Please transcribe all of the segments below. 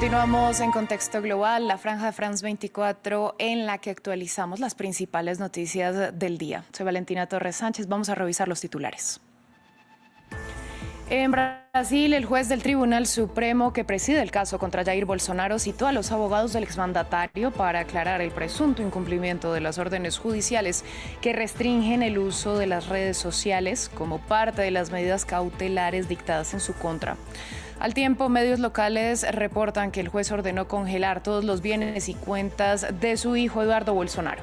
Continuamos en Contexto Global, la franja de France 24 en la que actualizamos las principales noticias del día. Soy Valentina Torres Sánchez, vamos a revisar los titulares. En Brasil, el juez del Tribunal Supremo que preside el caso contra Jair Bolsonaro citó a los abogados del exmandatario para aclarar el presunto incumplimiento de las órdenes judiciales que restringen el uso de las redes sociales como parte de las medidas cautelares dictadas en su contra. Al tiempo, medios locales reportan que el juez ordenó congelar todos los bienes y cuentas de su hijo Eduardo Bolsonaro.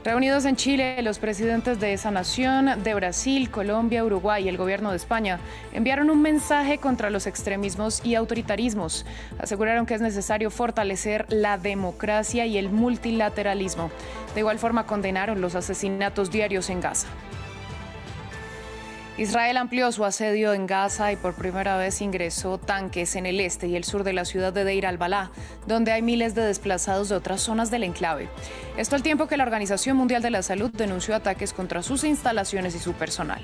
Reunidos en Chile, los presidentes de esa nación, de Brasil, Colombia, Uruguay y el gobierno de España enviaron un mensaje contra los extremismos y autoritarismos. Aseguraron que es necesario fortalecer la democracia y el multilateralismo. De igual forma, condenaron los asesinatos diarios en Gaza. Israel amplió su asedio en Gaza y por primera vez ingresó tanques en el este y el sur de la ciudad de Deir al-Balá, donde hay miles de desplazados de otras zonas del enclave. Esto al tiempo que la Organización Mundial de la Salud denunció ataques contra sus instalaciones y su personal.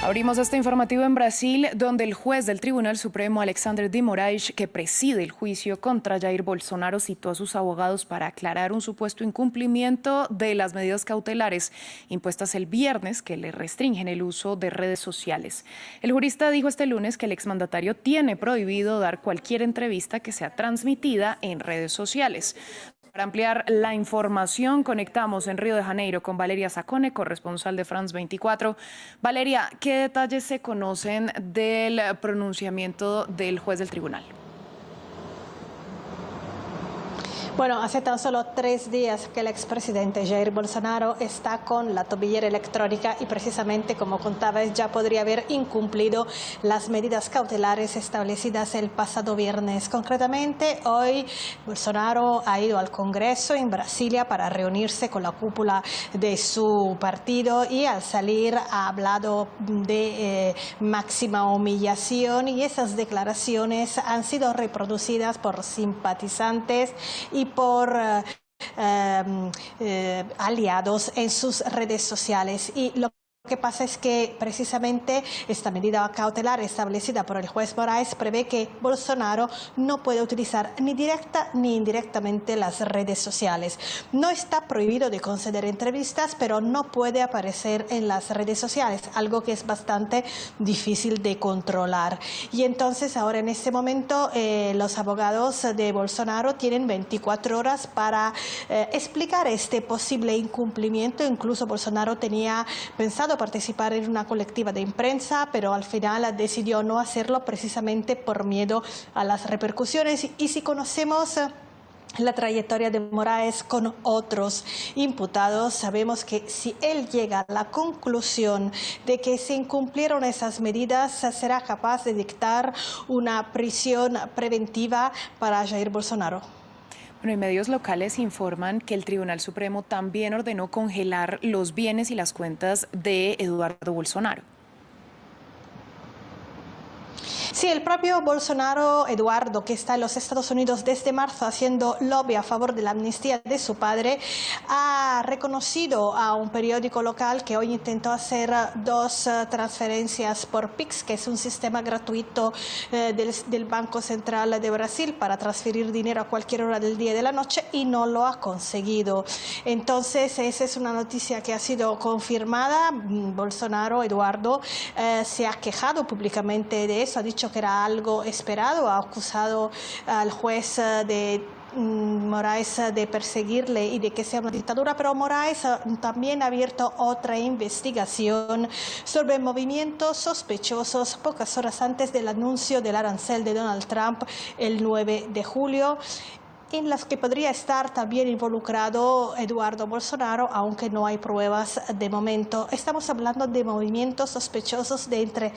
Abrimos este informativo en Brasil, donde el juez del Tribunal Supremo, Alexandre de Moraes, que preside el juicio contra Jair Bolsonaro, citó a sus abogados para aclarar un supuesto incumplimiento de las medidas cautelares impuestas el viernes que le restringen el uso de redes sociales. El jurista dijo este lunes que el exmandatario tiene prohibido dar cualquier entrevista que sea transmitida en redes sociales. Para ampliar la información, conectamos en Río de Janeiro con Valeria Zacone, corresponsal de France 24. Valeria, ¿qué detalles se conocen del pronunciamiento del juez del tribunal? Bueno, hace tan solo 3 días que el expresidente Jair Bolsonaro está con la tobillera electrónica y precisamente, como contabas, ya podría haber incumplido las medidas cautelares establecidas el pasado viernes. Concretamente, hoy Bolsonaro ha ido al Congreso en Brasilia para reunirse con la cúpula de su partido y al salir ha hablado de máxima humillación y esas declaraciones han sido reproducidas por simpatizantes y por aliados en sus redes sociales. Y lo que pasa es que precisamente esta medida cautelar establecida por el juez Moraes prevé que Bolsonaro no puede utilizar ni directa ni indirectamente las redes sociales. No está prohibido de conceder entrevistas, pero no puede aparecer en las redes sociales, algo que es bastante difícil de controlar. Y entonces ahora en este momento los abogados de Bolsonaro tienen 24 horas para explicar este posible incumplimiento. Incluso Bolsonaro tenía pensado participar en una colectiva de prensa, pero al final decidió no hacerlo precisamente por miedo a las repercusiones. Y si conocemos la trayectoria de Moraes con otros imputados, sabemos que si él llega a la conclusión de que se incumplieron esas medidas, será capaz de dictar una prisión preventiva para Jair Bolsonaro. Bueno, y medios locales informan que el Tribunal Supremo también ordenó congelar los bienes y las cuentas de Eduardo Bolsonaro. Sí, el propio Bolsonaro, Eduardo, que está en los Estados Unidos desde marzo haciendo lobby a favor de la amnistía de su padre, ha reconocido a un periódico local que hoy intentó hacer 2 transferencias por Pix, que es un sistema gratuito del Banco Central de Brasil para transferir dinero a cualquier hora del día y de la noche, y no lo ha conseguido. Entonces, esa es una noticia que ha sido confirmada. Bolsonaro, Eduardo, se ha quejado públicamente de eso, ha dicho que era algo esperado, ha acusado al juez de Moraes de perseguirle y de que sea una dictadura, pero Moraes también ha abierto otra investigación sobre movimientos sospechosos pocas horas antes del anuncio del arancel de Donald Trump el 9 de julio. en las que podría estar también involucrado Eduardo Bolsonaro, aunque no hay pruebas de momento. Estamos hablando de movimientos sospechosos de entre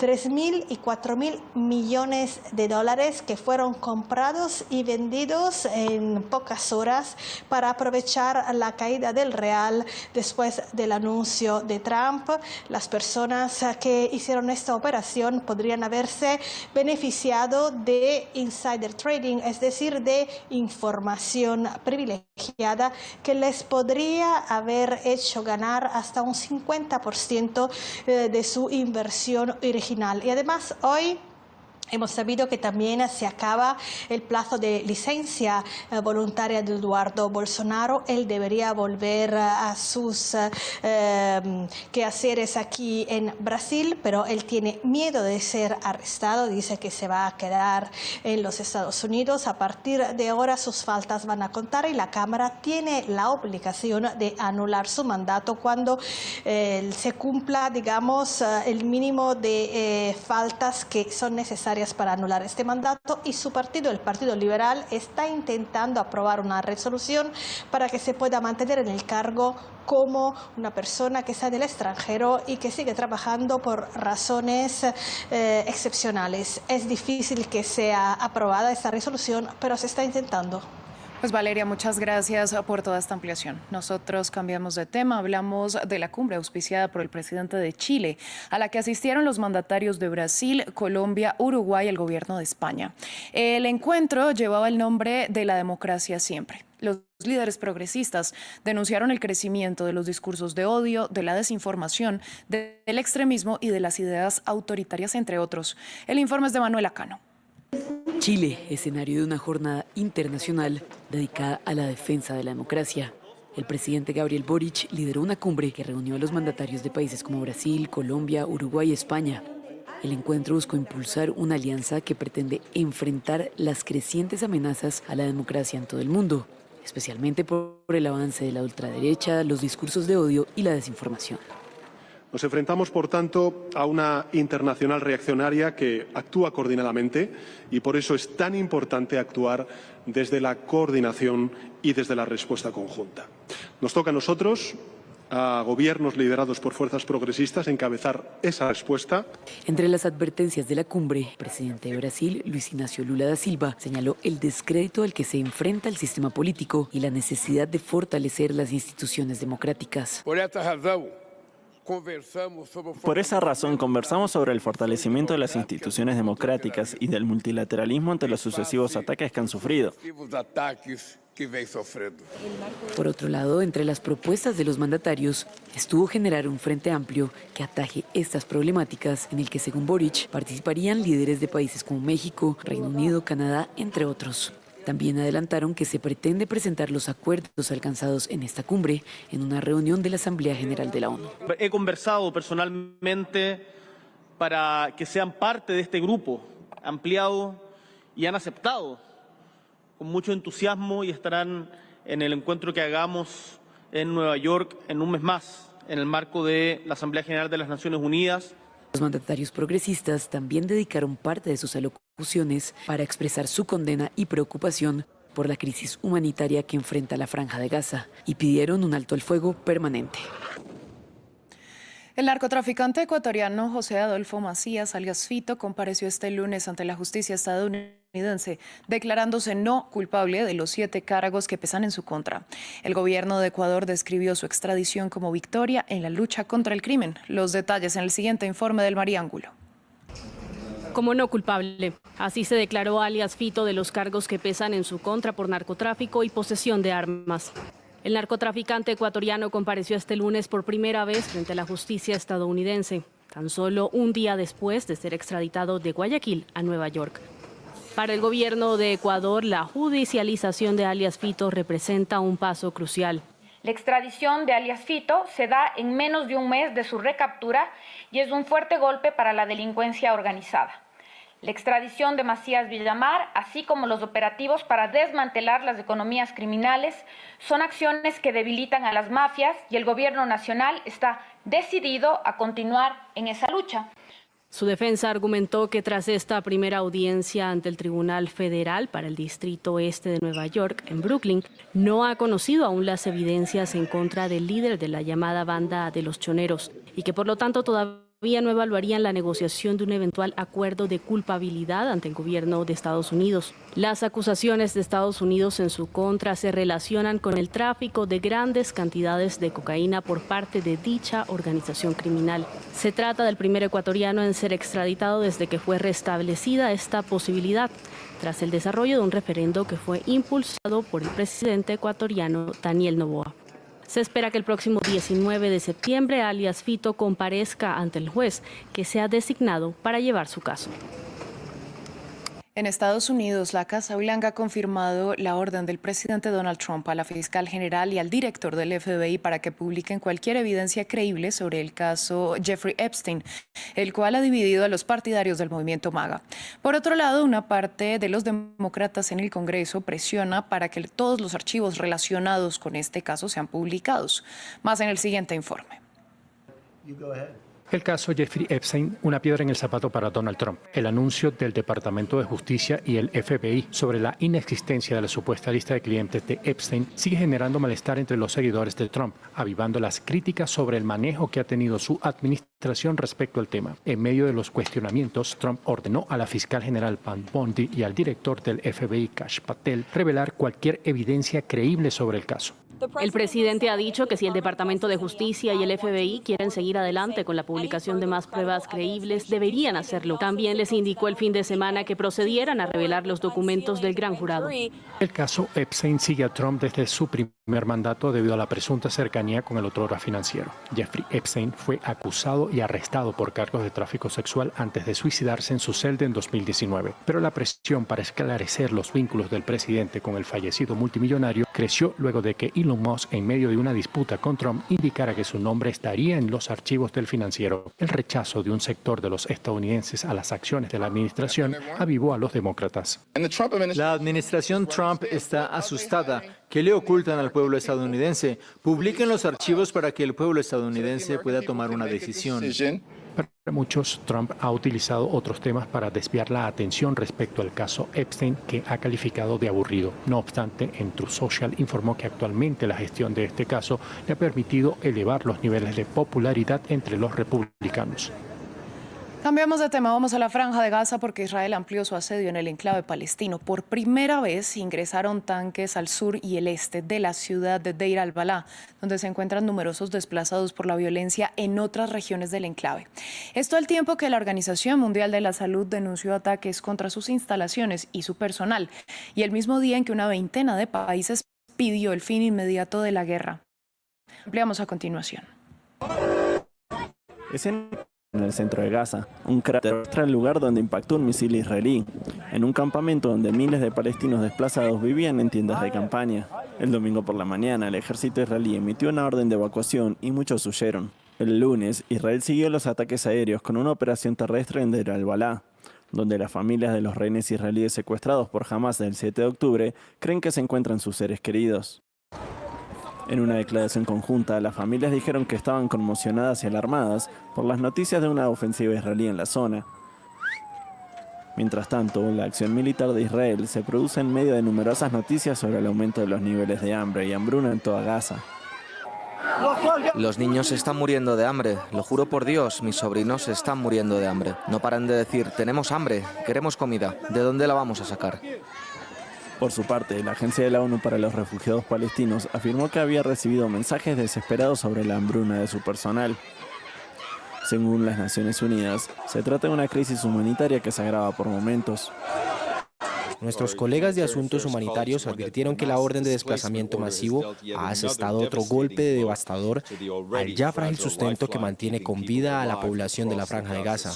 3.000 y 4.000 millones de dólares que fueron comprados y vendidos en pocas horas para aprovechar la caída del real después del anuncio de Trump. Las personas que hicieron esta operación podrían haberse beneficiado de insider trading, es decir, de información privilegiada que les podría haber hecho ganar hasta un 50% de su inversión original. Y además hoy hemos sabido que también se acaba el plazo de licencia voluntaria de Eduardo Bolsonaro. Él debería volver a sus quehaceres aquí en Brasil, pero él tiene miedo de ser arrestado. Dice que se va a quedar en los Estados Unidos. A partir de ahora sus faltas van a contar y la Cámara tiene la obligación de anular su mandato cuando se cumpla, digamos, el mínimo de faltas que son necesarias para anular este mandato, y su partido, el Partido Liberal, está intentando aprobar una resolución para que se pueda mantener en el cargo como una persona que está del extranjero y que sigue trabajando por razones excepcionales. Es difícil que sea aprobada esta resolución, pero se está intentando. Pues Valeria, muchas gracias por toda esta ampliación. Nosotros cambiamos de tema, hablamos de la cumbre auspiciada por el presidente de Chile, a la que asistieron los mandatarios de Brasil, Colombia, Uruguay y el gobierno de España. El encuentro llevaba el nombre de la democracia siempre. Los líderes progresistas denunciaron el crecimiento de los discursos de odio, de la desinformación, del extremismo y de las ideas autoritarias, entre otros. El informe es de Manuel Acano. Chile, escenario de una jornada internacional dedicada a la defensa de la democracia. El presidente Gabriel Boric lideró una cumbre que reunió a los mandatarios de países como Brasil, Colombia, Uruguay y España. El encuentro buscó impulsar una alianza que pretende enfrentar las crecientes amenazas a la democracia en todo el mundo, especialmente por el avance de la ultraderecha, los discursos de odio y la desinformación. Nos enfrentamos, por tanto, a una internacional reaccionaria que actúa coordinadamente y por eso es tan importante actuar desde la coordinación y desde la respuesta conjunta. Nos toca a nosotros, a gobiernos liderados por fuerzas progresistas, encabezar esa respuesta. Entre las advertencias de la cumbre, el presidente de Brasil, Luis Inácio Lula da Silva, señaló el descrédito al que se enfrenta el sistema político y la necesidad de fortalecer las instituciones democráticas. Por esa razón, conversamos sobre el fortalecimiento de las instituciones democráticas y del multilateralismo ante los sucesivos ataques que han sufrido. Por otro lado, entre las propuestas de los mandatarios estuvo generar un frente amplio que ataje estas problemáticas, en el que, según Boric, participarían líderes de países como México, Reino Unido, Canadá, entre otros. También adelantaron que se pretende presentar los acuerdos alcanzados en esta cumbre en una reunión de la Asamblea General de la ONU. He conversado personalmente para que sean parte de este grupo ampliado y han aceptado con mucho entusiasmo y estarán en el encuentro que hagamos en Nueva York en un mes más, en el marco de la Asamblea General de las Naciones Unidas. Los mandatarios progresistas también dedicaron parte de sus alocuciones para expresar su condena y preocupación por la crisis humanitaria que enfrenta la Franja de Gaza y pidieron un alto al fuego permanente. El narcotraficante ecuatoriano José Adolfo Macías, alias Fito, compareció este lunes ante la justicia estadounidense, declarándose no culpable de los 7 cargos que pesan en su contra. El gobierno de Ecuador describió su extradición como victoria en la lucha contra el crimen. Los detalles en el siguiente informe del Mariángulo. Como no culpable. Así se declaró alias Fito de los cargos que pesan en su contra por narcotráfico y posesión de armas. El narcotraficante ecuatoriano compareció este lunes por primera vez frente a la justicia estadounidense, tan solo un día después de ser extraditado de Guayaquil a Nueva York. Para el gobierno de Ecuador, la judicialización de alias Fito representa un paso crucial. La extradición de alias Fito se da en menos de un mes de su recaptura y es un fuerte golpe para la delincuencia organizada. La extradición de Macías Villamar, así como los operativos para desmantelar las economías criminales, son acciones que debilitan a las mafias y el gobierno nacional está decidido a continuar en esa lucha. Su defensa argumentó que tras esta primera audiencia ante el Tribunal Federal para el Distrito Este de Nueva York, en Brooklyn, no ha conocido aún las evidencias en contra del líder de la llamada banda de los choneros y que por lo tanto todavía no evaluarían la negociación de un eventual acuerdo de culpabilidad ante el gobierno de Estados Unidos. Las acusaciones de Estados Unidos en su contra se relacionan con el tráfico de grandes cantidades de cocaína por parte de dicha organización criminal. Se trata del primer ecuatoriano en ser extraditado desde que fue restablecida esta posibilidad, tras el desarrollo de un referendo que fue impulsado por el presidente ecuatoriano Daniel Noboa. Se espera que el próximo 19 de septiembre alias Fito comparezca ante el juez que se ha designado para llevar su caso. En Estados Unidos, la Casa Blanca ha confirmado la orden del presidente Donald Trump a la fiscal general y al director del FBI para que publiquen cualquier evidencia creíble sobre el caso Jeffrey Epstein, el cual ha dividido a los partidarios del movimiento MAGA. Por otro lado, una parte de los demócratas en el Congreso presiona para que todos los archivos relacionados con este caso sean publicados. Más en el siguiente informe. El caso Jeffrey Epstein, una piedra en el zapato para Donald Trump. El anuncio del Departamento de Justicia y el FBI sobre la inexistencia de la supuesta lista de clientes de Epstein sigue generando malestar entre los seguidores de Trump, avivando las críticas sobre el manejo que ha tenido su administración respecto al tema. En medio de los cuestionamientos, Trump ordenó a la fiscal general Pam Bondi y al director del FBI, Kash Patel, revelar cualquier evidencia creíble sobre el caso. El presidente ha dicho que si el Departamento de Justicia y el FBI quieren seguir adelante con la publicación de más pruebas creíbles, deberían hacerlo. También les indicó el fin de semana que procedieran a revelar los documentos del gran jurado. El caso Epstein sigue a Trump desde su primer mandato debido a la presunta cercanía con el otrora financiero. Jeffrey Epstein fue acusado y arrestado por cargos de tráfico sexual antes de suicidarse en su celda en 2019. Pero la presión para esclarecer los vínculos del presidente con el fallecido multimillonario creció luego de que Elon Musk, en medio de una disputa con Trump, indicara que su nombre estaría en los archivos del financiero. El rechazo de un sector de los estadounidenses a las acciones de la administración avivó a los demócratas. La administración Trump está asustada. ¿Qué le ocultan al pueblo estadounidense? Publiquen los archivos para que el pueblo estadounidense pueda tomar una decisión. Para muchos, Trump ha utilizado otros temas para desviar la atención respecto al caso Epstein, que ha calificado de aburrido. No obstante, en Truth Social informó que actualmente la gestión de este caso le ha permitido elevar los niveles de popularidad entre los republicanos. Cambiamos de tema, vamos a la Franja de Gaza porque Israel amplió su asedio en el enclave palestino. Por primera vez ingresaron tanques al sur y el este de la ciudad de Deir al-Balá, donde se encuentran numerosos desplazados por la violencia en otras regiones del enclave. Esto al tiempo que la Organización Mundial de la Salud denunció ataques contra sus instalaciones y su personal, y el mismo día en que una veintena de países pidió el fin inmediato de la guerra. Ampliamos a continuación. En el centro de Gaza, un cráter muestra el lugar donde impactó un misil israelí, en un campamento donde miles de palestinos desplazados vivían en tiendas de campaña. El domingo por la mañana, el ejército israelí emitió una orden de evacuación y muchos huyeron. El lunes, Israel siguió los ataques aéreos con una operación terrestre en Deir al-Balá, donde las familias de los rehenes israelíes secuestrados por Hamas del 7 de octubre creen que se encuentran sus seres queridos. En una declaración conjunta, las familias dijeron que estaban conmocionadas y alarmadas por las noticias de una ofensiva israelí en la zona. Mientras tanto, la acción militar de Israel se produce en medio de numerosas noticias sobre el aumento de los niveles de hambre y hambruna en toda Gaza. Los niños están muriendo de hambre, lo juro por Dios, mis sobrinos están muriendo de hambre. No paran de decir, tenemos hambre, queremos comida, ¿de dónde la vamos a sacar? Por su parte, la Agencia de la ONU para los Refugiados Palestinos afirmó que había recibido mensajes desesperados sobre la hambruna de su personal. Según las Naciones Unidas, se trata de una crisis humanitaria que se agrava por momentos. Nuestros colegas de asuntos humanitarios advirtieron que la orden de desplazamiento masivo ha asestado otro golpe devastador al ya frágil sustento que mantiene con vida a la población de la Franja de Gaza.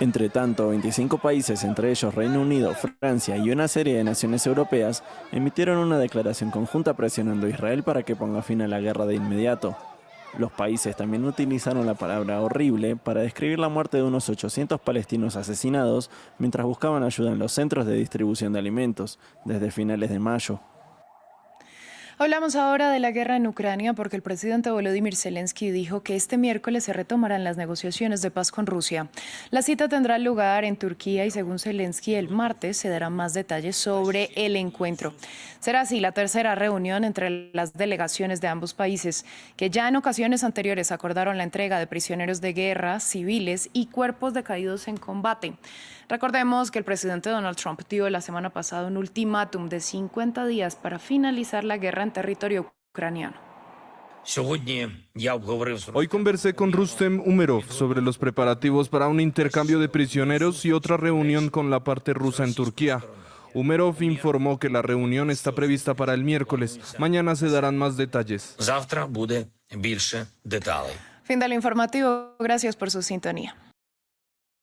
Entre tanto, 25 países, entre ellos Reino Unido, Francia y una serie de naciones europeas, emitieron una declaración conjunta presionando a Israel para que ponga fin a la guerra de inmediato. Los países también utilizaron la palabra horrible para describir la muerte de unos 800 palestinos asesinados mientras buscaban ayuda en los centros de distribución de alimentos, desde finales de mayo. Hablamos ahora de la guerra en Ucrania porque el presidente Volodymyr Zelensky dijo que este miércoles se retomarán las negociaciones de paz con Rusia. La cita tendrá lugar en Turquía y según Zelensky el martes se darán más detalles sobre el encuentro. Será así la tercera reunión entre las delegaciones de ambos países, que ya en ocasiones anteriores acordaron la entrega de prisioneros de guerra, civiles y cuerpos de caídos en combate. Recordemos que el presidente Donald Trump dio la semana pasada un ultimátum de 50 días para finalizar la guerra en territorio ucraniano. Hoy conversé con Rustem Umerov sobre los preparativos para un intercambio de prisioneros y otra reunión con la parte rusa en Turquía. Umerov informó que la reunión está prevista para el miércoles. Mañana se darán más detalles. Fin del informativo. Gracias por su sintonía.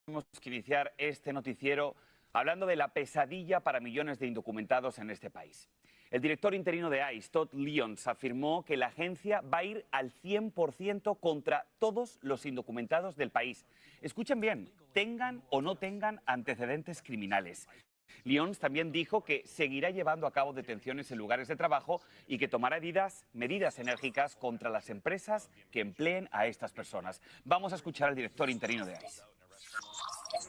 Tenemos que iniciar este noticiero hablando de la pesadilla para millones de indocumentados en este país. El director interino de ICE, Todd Lyons, afirmó que la agencia va a ir al 100% contra todos los indocumentados del país. Escuchen bien, tengan o no tengan antecedentes criminales. Lyons también dijo que seguirá llevando a cabo detenciones en lugares de trabajo y que tomará medidas enérgicas contra las empresas que empleen a estas personas. Vamos a escuchar al director interino de ICE.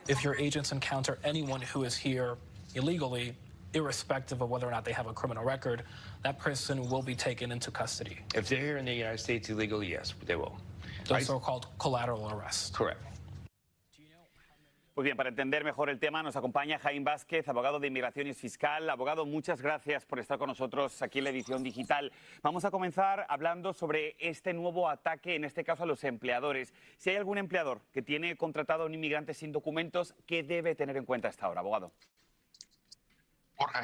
If your agents encounter anyone who is here illegally, irrespective of whether or not they have a criminal record, that person will be taken into custody. If they're here in the United States illegally, yes, they will. Those so-called collateral arrests. Correct. Pues bien, para entender mejor el tema nos acompaña Jaime Vázquez, abogado de inmigración y fiscal. Abogado, muchas gracias por estar con nosotros aquí en la edición digital. Vamos a comenzar hablando sobre este nuevo ataque, en este caso a los empleadores. Si hay algún empleador que tiene contratado a un inmigrante sin documentos, ¿qué debe tener en cuenta hasta ahora, abogado?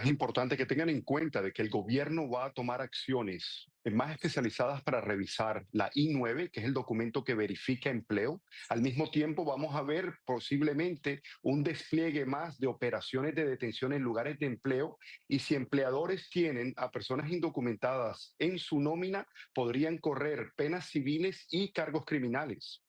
Es importante que tengan en cuenta de que el gobierno va a tomar acciones más especializadas para revisar la I-9, que es el documento que verifica empleo. Al mismo tiempo vamos a ver posiblemente un despliegue más de operaciones de detención en lugares de empleo, y si empleadores tienen a personas indocumentadas en su nómina, podrían correr penas civiles y cargos criminales.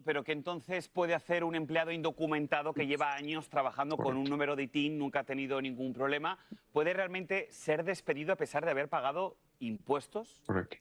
Pero ¿qué entonces puede hacer un empleado indocumentado que lleva años trabajando con un número de ITIN, nunca ha tenido ningún problema? ¿Puede realmente ser despedido a pesar de haber pagado impuestos? Correcto.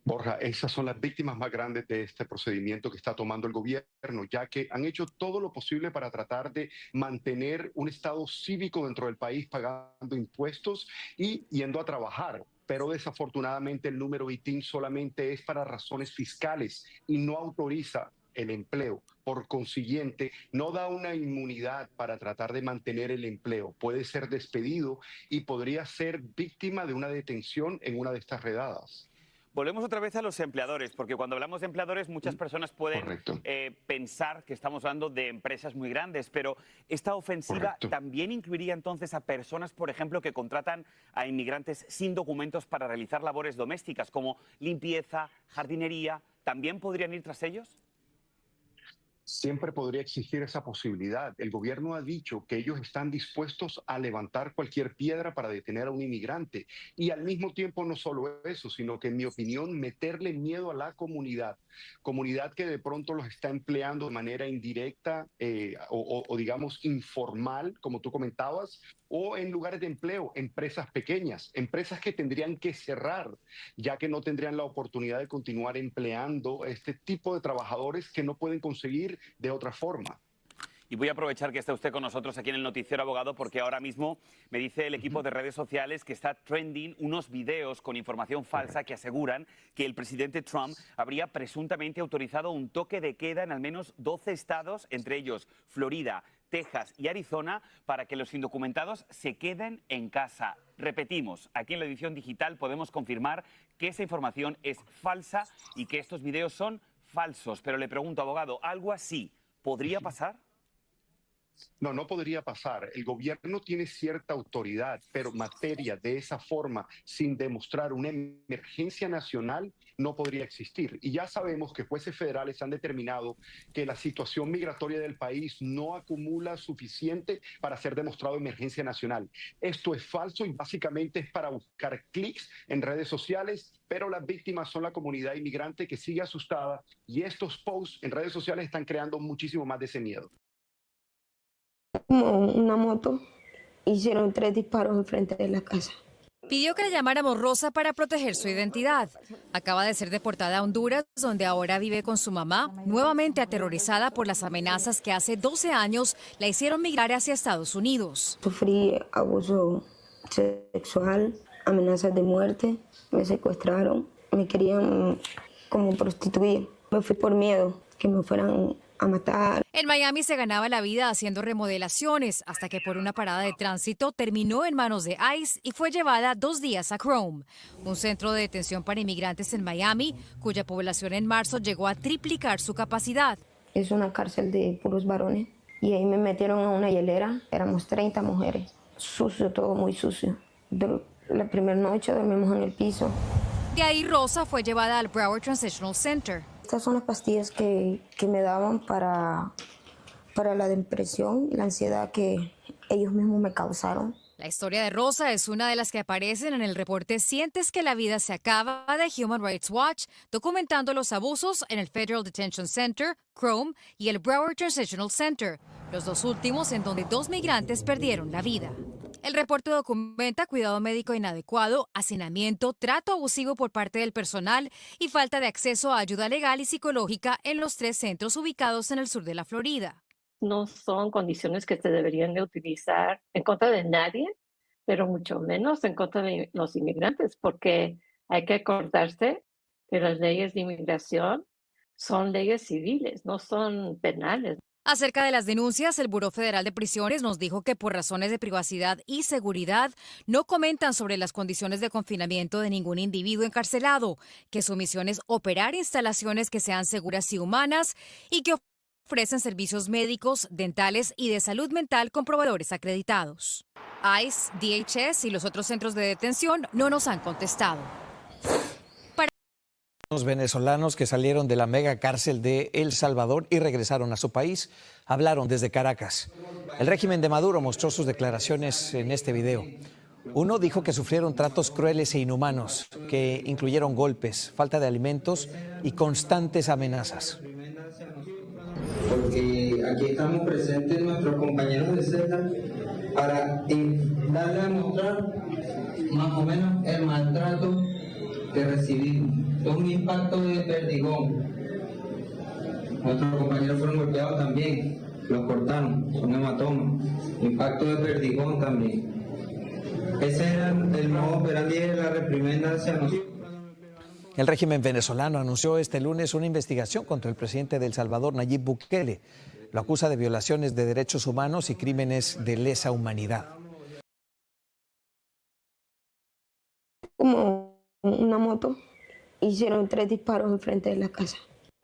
Borja, esas son las víctimas más grandes de este procedimiento que está tomando el gobierno, ya que han hecho todo lo posible para tratar de mantener un estado cívico dentro del país, pagando impuestos y yendo a trabajar. Pero desafortunadamente el número ITIN solamente es para razones fiscales y no autoriza el empleo. Por consiguiente, no da una inmunidad para tratar de mantener el empleo. Puede ser despedido y podría ser víctima de una detención en una de estas redadas. Volvemos otra vez a los empleadores, porque cuando hablamos de empleadores muchas personas pueden pensar que estamos hablando de empresas muy grandes, pero esta ofensiva también incluiría entonces a personas, por ejemplo, que contratan a inmigrantes sin documentos para realizar labores domésticas como limpieza, jardinería. ¿También podrían ir tras ellos? Siempre podría existir esa posibilidad. El gobierno ha dicho que ellos están dispuestos a levantar cualquier piedra para detener a un inmigrante. Y al mismo tiempo no solo eso, sino que en mi opinión meterle miedo a la comunidad que de pronto los está empleando de manera indirecta o digamos informal, como tú comentabas, o en lugares de empleo, empresas pequeñas, empresas que tendrían que cerrar, ya que no tendrían la oportunidad de continuar empleando este tipo de trabajadores que no pueden conseguir de otra forma. Y voy a aprovechar que está usted con nosotros aquí en el Noticiero Abogado, porque ahora mismo me dice el equipo de redes sociales que está trending unos videos con información falsa que aseguran que el presidente Trump habría presuntamente autorizado un toque de queda en al menos 12 estados, entre ellos Florida, Texas y Arizona, para que los indocumentados se queden en casa. Repetimos, aquí en la edición digital podemos confirmar que esa información es falsa y que estos videos son falsos. Pero le pregunto, abogado, ¿algo así podría pasar? No, no podría pasar. El gobierno tiene cierta autoridad, pero materia de esa forma, sin demostrar una emergencia nacional, no podría existir. Y ya sabemos que jueces federales han determinado que la situación migratoria del país no acumula suficiente para ser demostrado emergencia nacional. Esto es falso y básicamente es para buscar clics en redes sociales, pero las víctimas son la comunidad inmigrante que sigue asustada, y estos posts en redes sociales están creando muchísimo más de ese miedo. Como una moto, hicieron 3 disparos enfrente de la casa. Pidió que la llamáramos Rosa para proteger su identidad. Acaba de ser deportada a Honduras, donde ahora vive con su mamá, nuevamente aterrorizada por las amenazas que hace 12 años la hicieron migrar hacia Estados Unidos. Sufrí abuso sexual, amenazas de muerte, me secuestraron, me querían como prostituir. Me fui por miedo que me fueran a matar. En Miami se ganaba la vida haciendo remodelaciones hasta que por una parada de tránsito terminó en manos de ICE y fue llevada 2 días a Chrome, un centro de detención para inmigrantes en Miami, cuya población en marzo llegó a triplicar su capacidad. Es una cárcel de puros varones y ahí me metieron a una hielera, éramos 30 mujeres, sucio, todo muy sucio. La primera noche dormimos en el piso. De ahí Rosa fue llevada al Broward Transitional Center. Estas son las pastillas que me daban para la depresión y la ansiedad que ellos mismos me causaron. La historia de Rosa es una de las que aparecen en el reporte Sientes que la vida se acaba de Human Rights Watch, documentando los abusos en el Federal Detention Center, Chrome, y el Broward Transitional Center, los dos últimos en donde 2 migrantes perdieron la vida. El reporte documenta cuidado médico inadecuado, hacinamiento, trato abusivo por parte del personal y falta de acceso a ayuda legal y psicológica en los 3 centros ubicados en el sur de la Florida. No son condiciones que se deberían de utilizar en contra de nadie, pero mucho menos en contra de los inmigrantes, porque hay que acordarse que las leyes de inmigración son leyes civiles, no son penales. Acerca de las denuncias, el Buró Federal de Prisiones nos dijo que por razones de privacidad y seguridad no comentan sobre las condiciones de confinamiento de ningún individuo encarcelado, que su misión es operar instalaciones que sean seguras y humanas y que ofrecen servicios médicos, dentales y de salud mental con proveedores acreditados. ICE, DHS y los otros centros de detención no nos han contestado. Los venezolanos que salieron de la mega cárcel de El Salvador y regresaron a su país hablaron desde Caracas. El régimen de Maduro mostró sus declaraciones en este video. Uno dijo que sufrieron tratos crueles e inhumanos, que incluyeron golpes, falta de alimentos y constantes amenazas. Porque aquí estamos presentes nuestros compañeros de celda para darle a mostrar más o menos el maltrato que recibimos. Es un impacto de perdigón. Nuestros compañeros fueron golpeados también, los cortaron, son hematomas. Impacto de perdigón también. Ese era el modo operandi de la reprimenda hacia nosotros. El régimen venezolano anunció este lunes una investigación contra el presidente de El Salvador, Nayib Bukele. Lo acusa de violaciones de derechos humanos y crímenes de lesa humanidad. Como una moto, hicieron 3 disparos enfrente de la casa.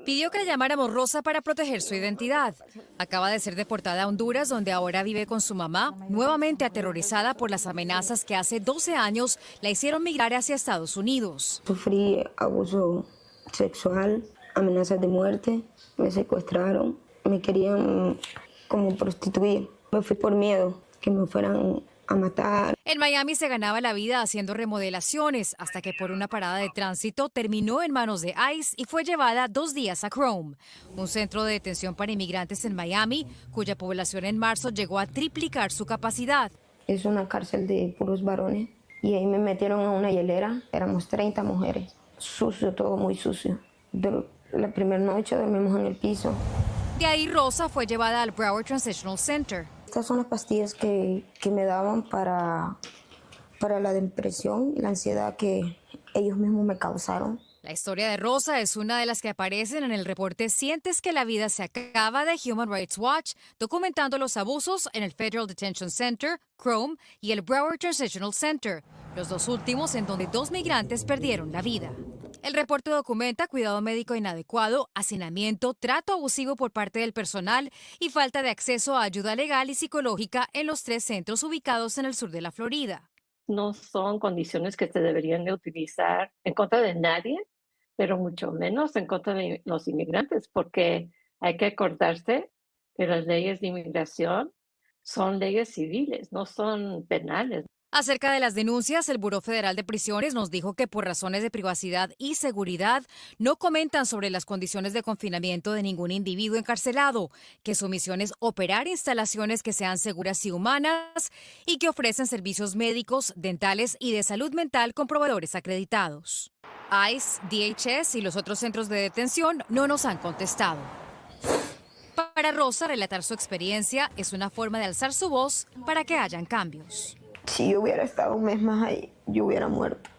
Pidió que la llamáramos Rosa para proteger su identidad. Acaba de ser deportada a Honduras, donde ahora vive con su mamá, nuevamente aterrorizada por las amenazas que hace 12 años la hicieron migrar hacia Estados Unidos. Sufrí abuso sexual, amenazas de muerte, me secuestraron, me querían como prostituir. Me fui por miedo que me fueran a matar. En Miami se ganaba la vida haciendo remodelaciones hasta que por una parada de tránsito terminó en manos de ICE y fue llevada 2 días a Chrome, un centro de detención para inmigrantes en Miami, cuya población en marzo llegó a triplicar su capacidad. Es una cárcel de puros varones y ahí me metieron a una hielera, éramos 30 mujeres, sucio, todo muy sucio. La primera noche dormimos en el piso. De ahí Rosa fue llevada al Broward Transitional Center. Estas son las pastillas que me daban para la depresión y la ansiedad que ellos mismos me causaron. La historia de Rosa es una de las que aparecen en el reporte Sientes que la vida se acaba de Human Rights Watch, documentando los abusos en el Federal Detention Center, Chrome, y el Broward Transitional Center, los dos últimos en donde 2 migrantes perdieron la vida. El reporte documenta cuidado médico inadecuado, hacinamiento, trato abusivo por parte del personal y falta de acceso a ayuda legal y psicológica en los 3 centros ubicados en el sur de la Florida. No son condiciones que se deberían de utilizar en contra de nadie, pero mucho menos en contra de los inmigrantes, porque hay que acordarse que las leyes de inmigración son leyes civiles, no son penales. Acerca de las denuncias, el Buró Federal de Prisiones nos dijo que por razones de privacidad y seguridad no comentan sobre las condiciones de confinamiento de ningún individuo encarcelado, que su misión es operar instalaciones que sean seguras y humanas y que ofrecen servicios médicos, dentales y de salud mental con proveedores acreditados. ICE, DHS y los otros centros de detención no nos han contestado. Para Rosa, relatar su experiencia es una forma de alzar su voz para que hayan cambios. Si yo hubiera estado un mes más ahí, yo hubiera muerto.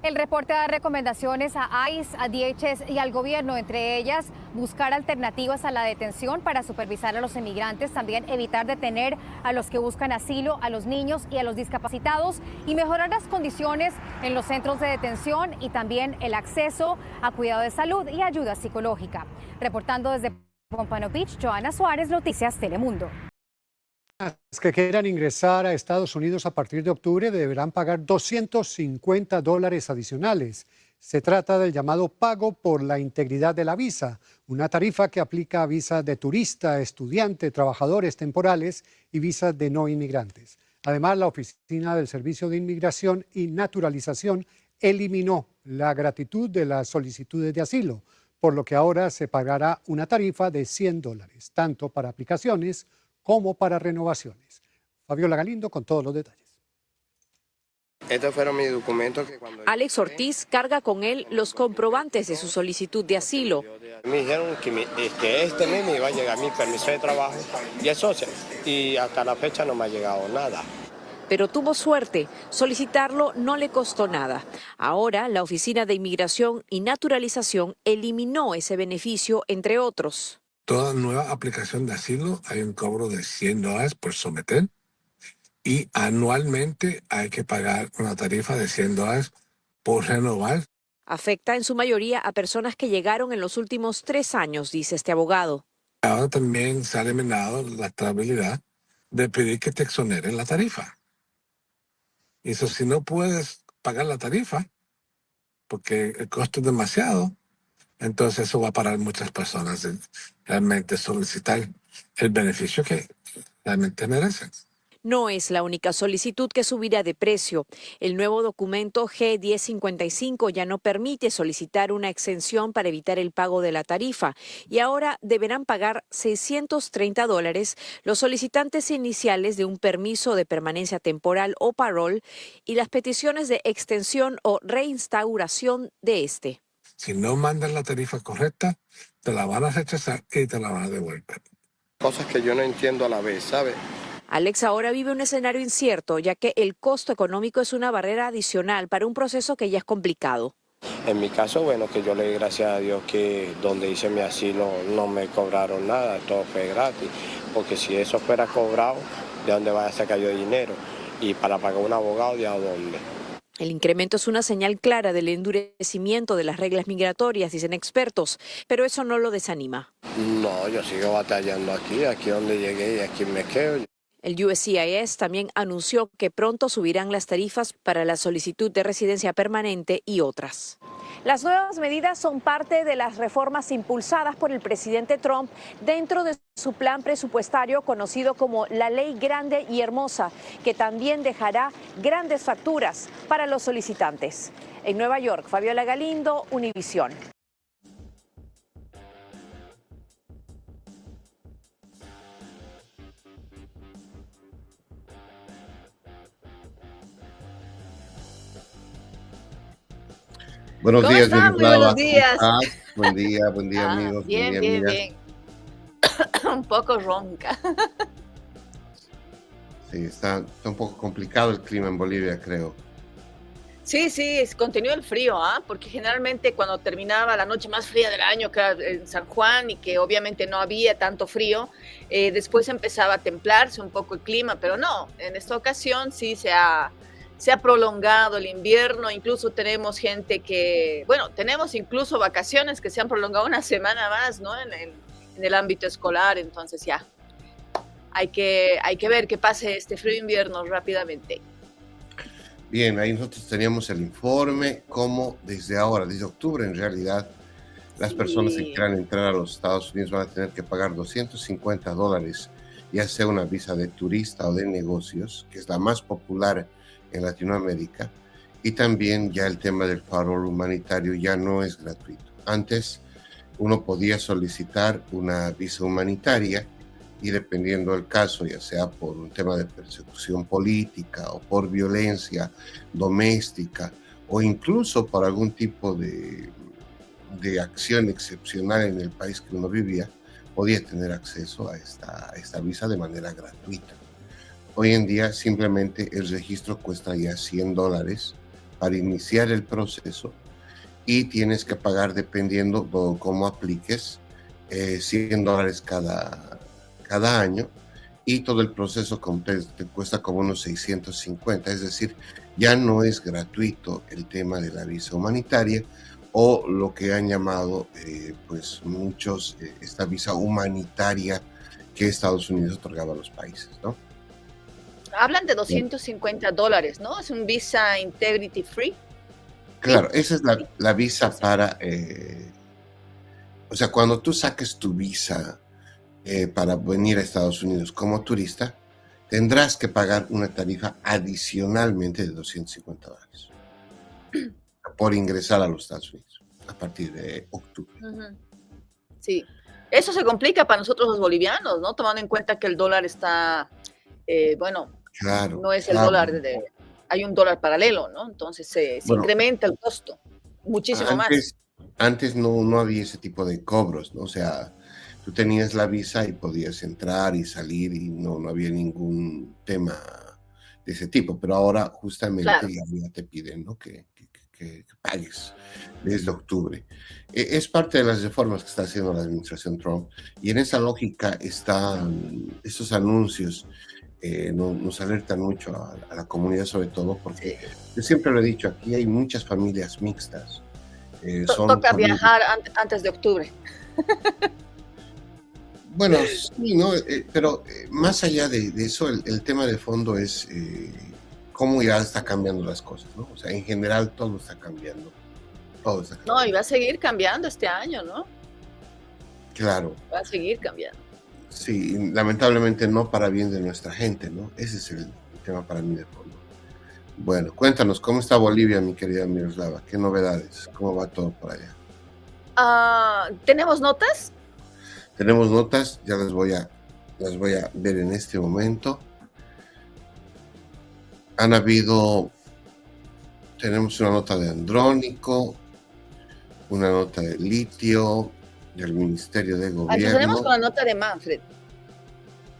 El reporte da recomendaciones a ICE, a DHS y al gobierno, entre ellas buscar alternativas a la detención para supervisar a los inmigrantes, también evitar detener a los que buscan asilo, a los niños y a los discapacitados y mejorar las condiciones en los centros de detención y también el acceso a cuidado de salud y ayuda psicológica. Reportando desde Pompano Beach, Joana Suárez, Noticias Telemundo. Los que quieran ingresar a Estados Unidos a partir de octubre deberán pagar $250 adicionales. Se trata del llamado pago por la integridad de la visa, una tarifa que aplica a visas de turista, estudiante, trabajadores temporales y visas de no inmigrantes. Además, la Oficina del Servicio de Inmigración y Naturalización eliminó la gratitud de las solicitudes de asilo, por lo que ahora se pagará una tarifa de $100, tanto para aplicaciones como para renovaciones. Fabiola Galindo con todos los detalles. Estos fueron mis documentos que cuando... Alex Ortiz carga con él los comprobantes de su solicitud de asilo. Me dijeron que este mes me iba a llegar mi permiso de trabajo y el social, y hasta la fecha no me ha llegado nada. Pero tuvo suerte, solicitarlo no le costó nada. Ahora la Oficina de Inmigración y Naturalización eliminó ese beneficio, entre otros. Toda nueva aplicación de asilo hay un cobro de $100 por someter y anualmente hay que pagar una tarifa de $100 por renovar. Afecta en su mayoría a personas que llegaron en los últimos 3 años, dice este abogado. Ahora también se ha eliminado la estabilidad de pedir que te exoneren la tarifa. Y eso, si no puedes pagar la tarifa, porque el costo es demasiado, entonces eso va a parar muchas personas de realmente solicitar el beneficio que realmente merecen. No es la única solicitud que subirá de precio. El nuevo documento G-1055 ya no permite solicitar una exención para evitar el pago de la tarifa y ahora deberán pagar $630 los solicitantes iniciales de un permiso de permanencia temporal o parol y las peticiones de extensión o reinstauración de este. Si no mandas la tarifa correcta, te la van a rechazar y te la van a devolver. Cosas que yo no entiendo a la vez, ¿sabes? Alex ahora vive un escenario incierto, ya que el costo económico es una barrera adicional para un proceso que ya es complicado. En mi caso, bueno, que yo le doy gracias a Dios que donde hice mi asilo no me cobraron nada, todo fue gratis. Porque si eso fuera cobrado, ¿de dónde vaya a sacar yo dinero? Y para pagar un abogado, ¿de a dónde? El incremento es una señal clara del endurecimiento de las reglas migratorias, dicen expertos, pero eso no lo desanima. No, yo sigo batallando aquí donde llegué y aquí me quedo. El USCIS también anunció que pronto subirán las tarifas para la solicitud de residencia permanente y otras. Las nuevas medidas son parte de las reformas impulsadas por el presidente Trump dentro de su plan presupuestario conocido como la Ley Grande y Hermosa, que también dejará grandes facturas para los solicitantes. En Nueva York, Fabiola Galindo, Univisión. Buenos días, Muy buenos días. Buen día, amigos. Bien, buen día, bien. Un poco ronca. Sí, está un poco complicado el clima en Bolivia, creo. Sí, continuó el frío, porque generalmente cuando terminaba la noche más fría del año, que era en San Juan, y que obviamente no había tanto frío, después empezaba a templarse un poco el clima, pero no, en esta ocasión sí se ha prolongado el invierno. Incluso tenemos gente tenemos incluso vacaciones que se han prolongado una semana más, ¿no? En el ámbito escolar, entonces ya hay que ver que pase este frío invierno rápidamente. Bien, ahí nosotros teníamos el informe, como desde octubre en realidad, las personas que quieran entrar a los Estados Unidos van a tener que pagar $250, ya sea una visa de turista o de negocios, que es la más popular en Latinoamérica, y también ya el tema del parol humanitario ya no es gratuito. Antes uno podía solicitar una visa humanitaria y dependiendo del caso, ya sea por un tema de persecución política o por violencia doméstica o incluso por algún tipo de acción excepcional en el país que uno vivía, podía tener acceso a esta visa de manera gratuita. Hoy en día simplemente el registro cuesta ya $100 para iniciar el proceso y tienes que pagar, dependiendo de cómo apliques, $100 cada año, y todo el proceso completo te cuesta como unos 650, es decir, ya no es gratuito el tema de la visa humanitaria, o lo que han llamado pues muchos esta visa humanitaria que Estados Unidos otorgaba a los países, ¿no? Hablan de $250, ¿no? Es un visa integrity free. Claro, esa es la visa para, o sea, cuando tú saques tu visa para venir a Estados Unidos como turista, tendrás que pagar una tarifa adicionalmente de $250 por ingresar a los Estados Unidos a partir de octubre. Sí, eso se complica para nosotros los bolivianos, ¿no? Tomando en cuenta que el dólar está, bueno, claro, no es el dólar, hay un dólar paralelo, ¿no? Entonces se incrementa el costo muchísimo más. Antes no había ese tipo de cobros, ¿no? O sea, tú tenías la visa y podías entrar y salir y no había ningún tema de ese tipo, pero ahora justamente ya te piden, ¿no? que pagues desde octubre. Es parte de las reformas que está haciendo la administración Trump, y en esa lógica están estos anuncios. Nos alertan mucho a la comunidad, sobre todo porque yo siempre lo he dicho, aquí hay muchas familias mixtas. Toca viajar antes de octubre. Bueno, sí, ¿no? Pero más allá de eso, el tema de fondo es cómo ya está cambiando las cosas, ¿no? O sea, en general todo está cambiando. Todo está cambiando. No, y va a seguir cambiando este año, ¿no? Claro. Va a seguir cambiando. Sí, lamentablemente no para bien de nuestra gente, ¿no? Ese es el tema para mí de fondo. Bueno, cuéntanos, ¿cómo está Bolivia, mi querida Miroslava? ¿Qué novedades? ¿Cómo va todo por allá? ¿Tenemos notas? Tenemos notas, ya las voy a ver en este momento. Tenemos una nota de Andrónico, una nota de litio, del Ministerio de Gobierno. Tenemos con la nota de Manfred.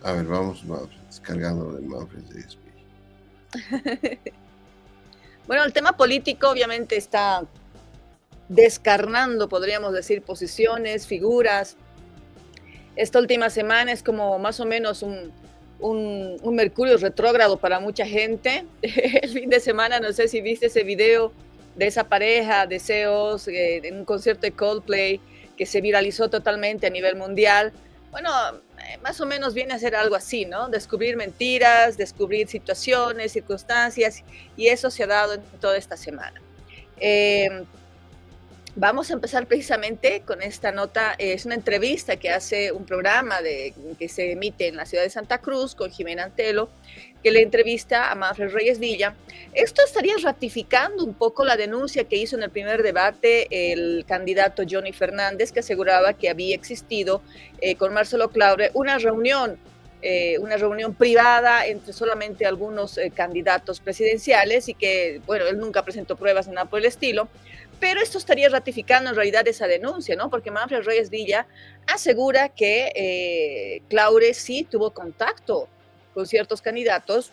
A ver, vamos descargando de Manfred de SP. Bueno, el tema político obviamente está descarnando, podríamos decir, posiciones, figuras. Esta última semana es como más o menos un Mercurio retrógrado para mucha gente. El fin de semana, no sé si viste ese video de esa pareja, Deseos, en un concierto de Coldplay, que se viralizó totalmente a nivel mundial. Bueno, más o menos viene a ser algo así, ¿no? Descubrir mentiras, descubrir situaciones, circunstancias, y eso se ha dado en toda esta semana. Vamos a empezar precisamente con esta nota. Es una entrevista que hace un programa que se emite en la ciudad de Santa Cruz con Jimena Antelo, que le entrevista a Manfred Reyes Villa. Esto estaría ratificando un poco la denuncia que hizo en el primer debate el candidato Johnny Fernández, que aseguraba que había existido con Marcelo Claure una reunión privada entre solamente algunos candidatos presidenciales, y que, bueno, él nunca presentó pruebas ni nada por el estilo. Pero esto estaría ratificando en realidad esa denuncia, ¿no? Porque Manfred Reyes Villa asegura que Claure sí tuvo contacto con ciertos candidatos,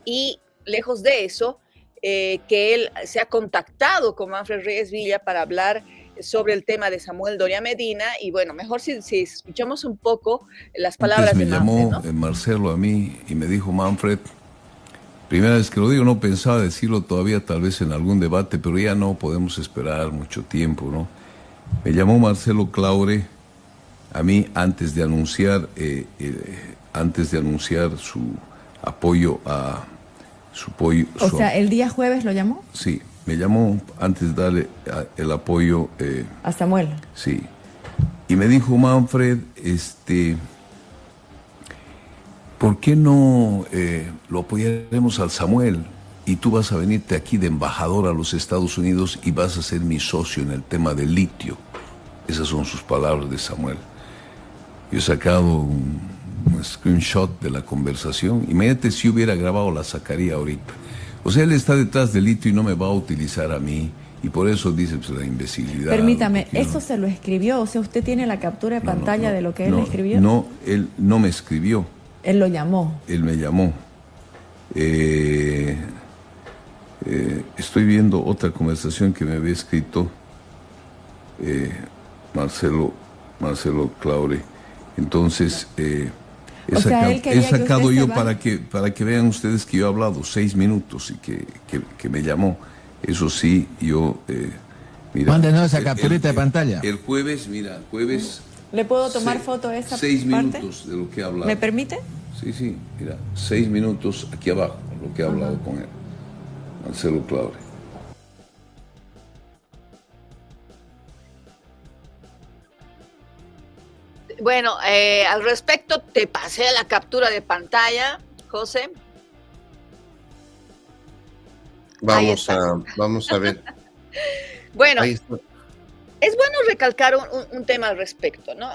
y lejos de eso, que él se ha contactado con Manfred Reyes Villa para hablar sobre el tema de Samuel Doria Medina. Y bueno, mejor si escuchamos un poco las palabras de Manfred, ¿no? Me llamó Marcelo a mí y me dijo: Manfred, primera vez que lo digo, no pensaba decirlo todavía, tal vez en algún debate, pero ya no podemos esperar mucho tiempo, ¿no? Me llamó Marcelo Claure a mí antes de anunciar su apoyo a O sea, ¿el día jueves lo llamó? Sí, me llamó antes de darle el apoyo a Samuel. Sí, y me dijo: Manfred, ¿por qué no lo apoyaremos al Samuel? y tú vas a venirte aquí de embajador a los Estados Unidos y vas a ser mi socio en el tema del litio. Esas son sus palabras de Samuel. Yo he sacado un screenshot de la conversación. Imagínate si hubiera grabado, la sacaría ahorita. O sea, él está detrás del litio y no me va a utilizar a mí. Y por eso dice pues, la imbecilidad. Permítame, ¿eso se lo escribió? O sea, ¿usted tiene la captura de pantalla de lo que él escribió? No, él no me escribió. Él lo llamó. Él me llamó. Estoy viendo otra conversación que me había escrito Marcelo Claure. Entonces, he sacado yo para que vean ustedes que yo he hablado 6 minutos y que me llamó. Eso sí, yo... mira, mándenos esa capturita de pantalla. El jueves, jueves... ¿Le puedo tomar foto de esa 6 parte? minutos de lo que he hablado. ¿Me permite? Sí, mira, 6 minutos aquí abajo, lo que he hablado con él. Marcelo Claure. Bueno, al respecto, te pasé la captura de pantalla, José. Vamos a ver. Bueno, es bueno recalcar un tema al respecto, ¿no?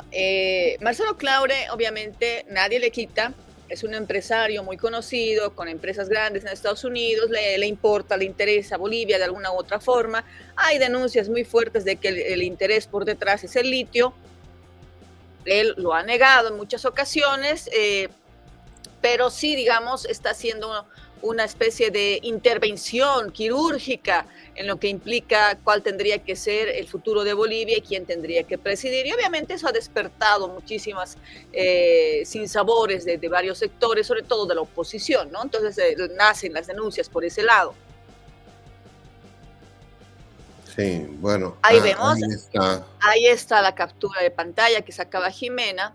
Marcelo Claure, obviamente, nadie le quita, es un empresario muy conocido, con empresas grandes en Estados Unidos, le importa, le interesa Bolivia de alguna u otra forma. Hay denuncias muy fuertes de que el interés por detrás es el litio. Él lo ha negado en muchas ocasiones, pero sí, digamos, está haciendo una especie de intervención quirúrgica en lo que implica cuál tendría que ser el futuro de Bolivia y quién tendría que presidir. Y obviamente eso ha despertado muchísimas sinsabores de varios sectores, sobre todo de la oposición, ¿no? Entonces nacen las denuncias por ese lado. Sí, bueno. Ahí vemos, ahí está la captura de pantalla que sacaba Jimena,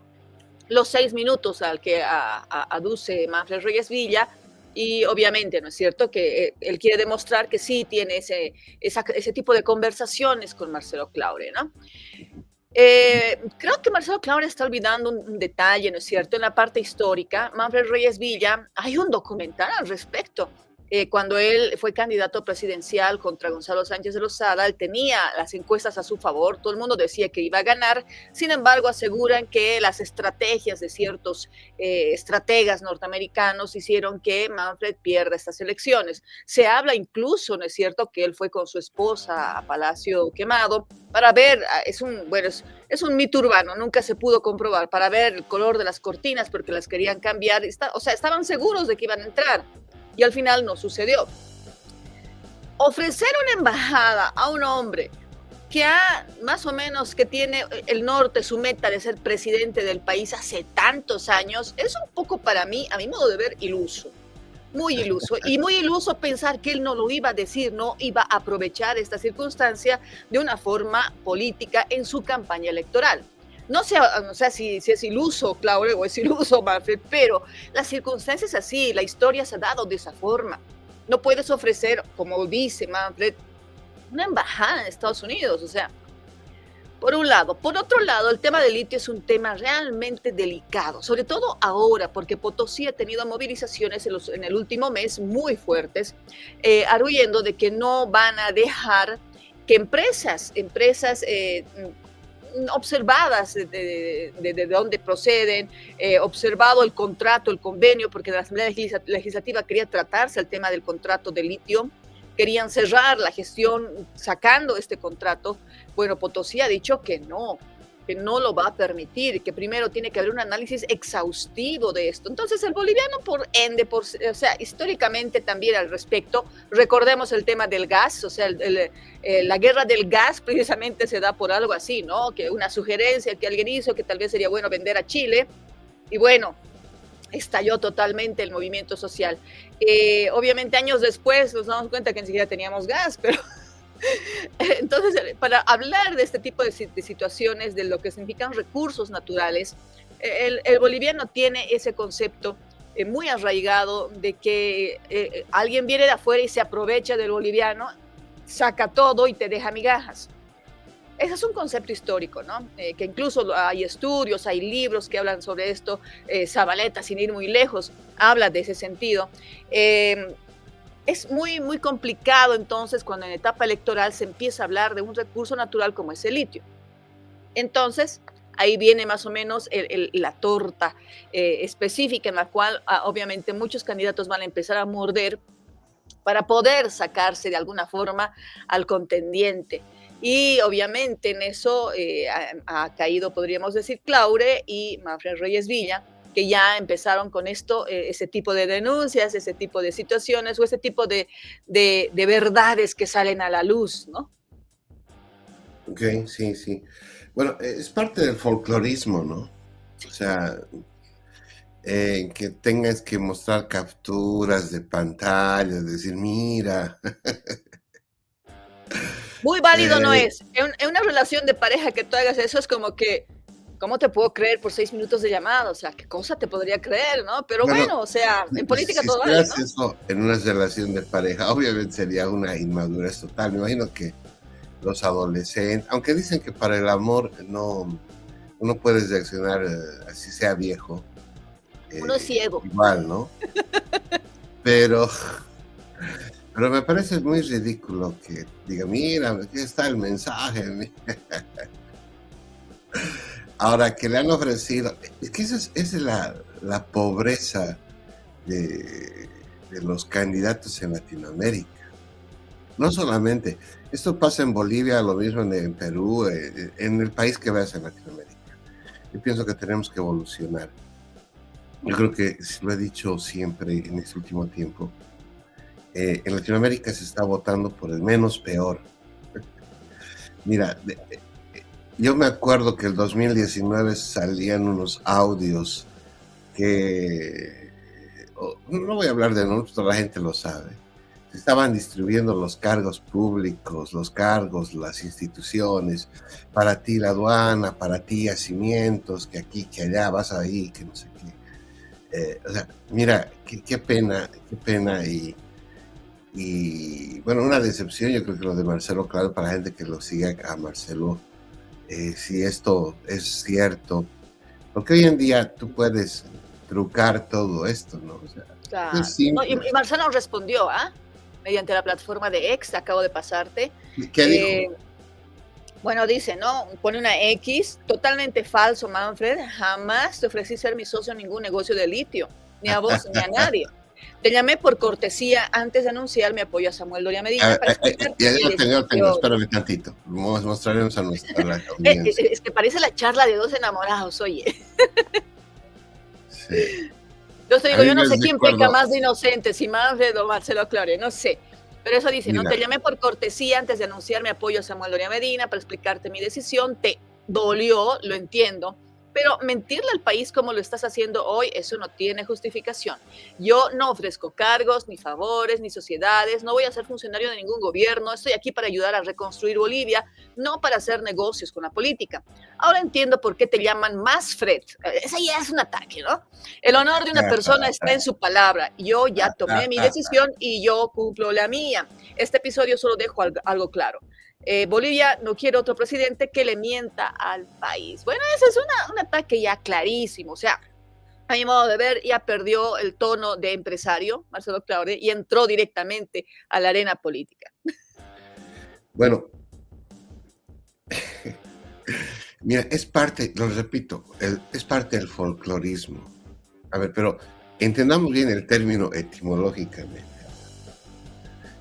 los 6 minutos al que aduce Manfred Reyes Villa, y obviamente, ¿no es cierto?, que él quiere demostrar que sí tiene ese tipo de conversaciones con Marcelo Claure, ¿no? Creo que Marcelo Claure está olvidando un detalle, ¿no es cierto?, en la parte histórica. Manfred Reyes Villa, hay un documental al respecto. Cuando él fue candidato presidencial contra Gonzalo Sánchez de Lozada, él tenía las encuestas a su favor, todo el mundo decía que iba a ganar, sin embargo aseguran que las estrategias de ciertos estrategas norteamericanos hicieron que Manfred pierda estas elecciones. Se habla incluso, ¿no es cierto?, que él fue con su esposa a Palacio Quemado para ver, es un mito urbano, nunca se pudo comprobar, para ver el color de las cortinas porque las querían cambiar, estaban seguros de que iban a entrar. Y al final no sucedió. Ofrecer una embajada a un hombre que más o menos que tiene el norte, su meta de ser presidente del país hace tantos años, es un poco para mí, a mi modo de ver, iluso. Muy iluso. Y muy iluso pensar que él no lo iba a decir, no iba a aprovechar esta circunstancia de una forma política en su campaña electoral. No sé si es iluso Claure o es iluso Manfred, pero las circunstancias así, la historia se ha dado de esa forma. No puedes ofrecer, como dice Manfred, una embajada en Estados Unidos, o sea, por un lado. Por otro lado, el tema del litio es un tema realmente delicado, sobre todo ahora, porque Potosí ha tenido movilizaciones en el último mes muy fuertes, arguyendo de que no van a dejar que empresas observadas de dónde proceden, observado el contrato, el convenio, porque la Asamblea Legislativa quería tratarse el tema del contrato de litio, querían cerrar la gestión sacando este contrato. Bueno, Potosí ha dicho que no lo va a permitir, que primero tiene que haber un análisis exhaustivo de esto. Entonces el boliviano históricamente también al respecto, recordemos el tema del gas, o sea, la guerra del gas precisamente se da por algo así, ¿no? Que una sugerencia que alguien hizo que tal vez sería bueno vender a Chile, y bueno, estalló totalmente el movimiento social. Obviamente años después nos damos cuenta que ni siquiera teníamos gas, pero... Entonces, para hablar de este tipo de situaciones, de lo que significan recursos naturales, el boliviano tiene ese concepto muy arraigado de que alguien viene de afuera y se aprovecha del boliviano, saca todo y te deja migajas. Ese es un concepto histórico, ¿no? Que incluso hay estudios, hay libros que hablan sobre esto. Zabaleta, sin ir muy lejos, habla de ese sentido. es muy, muy complicado entonces cuando en etapa electoral se empieza a hablar de un recurso natural como es el litio. Entonces, ahí viene más o menos la torta específica en la cual obviamente muchos candidatos van a empezar a morder para poder sacarse de alguna forma al contendiente. Y obviamente en eso ha caído, podríamos decir, Claure y Manfred Reyes Villa, que ya empezaron con esto, ese tipo de denuncias, ese tipo de situaciones o ese tipo de verdades que salen a la luz, ¿no? Ok, sí, sí. Bueno, es parte del folclorismo, ¿no? O sea, que tengas que mostrar capturas de pantalla, decir, mira. Muy válido no es. En una relación de pareja que tú hagas eso es como que, ¿cómo te puedo creer por 6 minutos de llamada? O sea, ¿qué cosa te podría creer, no? Pero bueno, o sea, en política todo vale, ¿no? Si eso en una relación de pareja, obviamente sería una inmadurez total. Me imagino que los adolescentes, aunque dicen que para el amor no puedes reaccionar así sea viejo. Uno es ciego. Igual, ¿no? Pero me parece muy ridículo que diga, mira, aquí está el mensaje. Ahora, que le han ofrecido, es que esa es la pobreza de los candidatos en Latinoamérica. No solamente, esto pasa en Bolivia, lo mismo en Perú, en el país que veas en Latinoamérica. Yo pienso que tenemos que evolucionar. Yo creo que lo he dicho siempre en este último tiempo. En Latinoamérica se está votando por el menos peor. Mira, yo me acuerdo que el 2019 salían unos audios que, no voy a hablar de nombres, toda la gente lo sabe. Se estaban distribuyendo los cargos públicos, los cargos, las instituciones, para ti la aduana, para ti yacimientos, que aquí, que allá, vas ahí, que no sé qué. O sea, mira, qué pena, y bueno, una decepción, yo creo que lo de Marcelo, claro, para la gente que lo sigue a Marcelo, si esto es cierto, porque hoy en día tú puedes trucar todo esto, ¿no? O sea, claro. No, y Marcelo respondió, mediante la plataforma de X, acabo de pasarte. ¿Qué dijo? Bueno, dice, ¿no? Pone una X, totalmente falso, Manfred. Jamás te ofrecí ser mi socio en ningún negocio de litio, ni a vos ni a nadie. Te llamé por cortesía antes de anunciar mi apoyo a Samuel Doria Medina. Ya lo tengo, espérame tantito. Mostraremos a nuestra audiencia. Es que parece la charla de dos enamorados, oye. Sí. Entonces digo, yo no sé quién peca más de inocente, si Manfred o Marcelo Claure, no sé. Pero eso dice, ¿no? Te llamé por cortesía antes de anunciar mi apoyo a Samuel Doria Medina para explicarte mi decisión. Te dolió, lo entiendo. Pero mentirle al país como lo estás haciendo hoy, eso no tiene justificación. Yo no ofrezco cargos, ni favores, ni sociedades, no voy a ser funcionario de ningún gobierno, estoy aquí para ayudar a reconstruir Bolivia, no para hacer negocios con la política. Ahora entiendo por qué te llaman Manfred. Esa ya es un ataque, ¿no? El honor de una persona está en su palabra. Yo ya tomé mi decisión y yo cumplo la mía. Este episodio solo dejo algo claro. Bolivia no quiere otro presidente que le mienta al país. Bueno, ese es un ataque ya clarísimo. O sea, a mi modo de ver, ya perdió el tono de empresario, Marcelo Claure, y entró directamente a la arena política. Bueno, mira, es parte, lo repito, es parte del folclorismo. A ver, pero entendamos bien el término etimológicamente.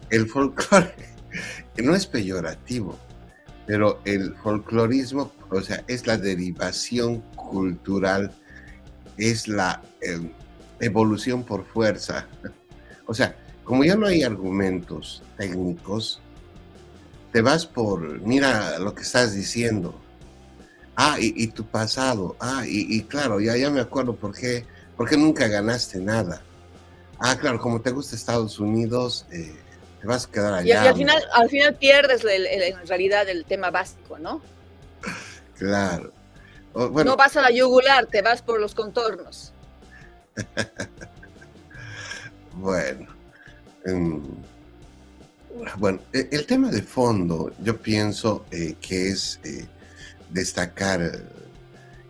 El folclore no es peyorativo, pero el folclorismo, o sea, es la derivación cultural, es la evolución por fuerza. O sea, como ya no hay argumentos técnicos, te vas por, mira lo que estás diciendo. Y tu pasado. Y claro, ya me acuerdo por qué nunca ganaste nada. Claro, como te gusta Estados Unidos, te vas a quedar allá. Y al final pierdes en realidad el tema básico, ¿no? Claro. Bueno, no vas a la yugular, te vas por los contornos. Bueno. Bueno, el tema de fondo, yo pienso que es destacar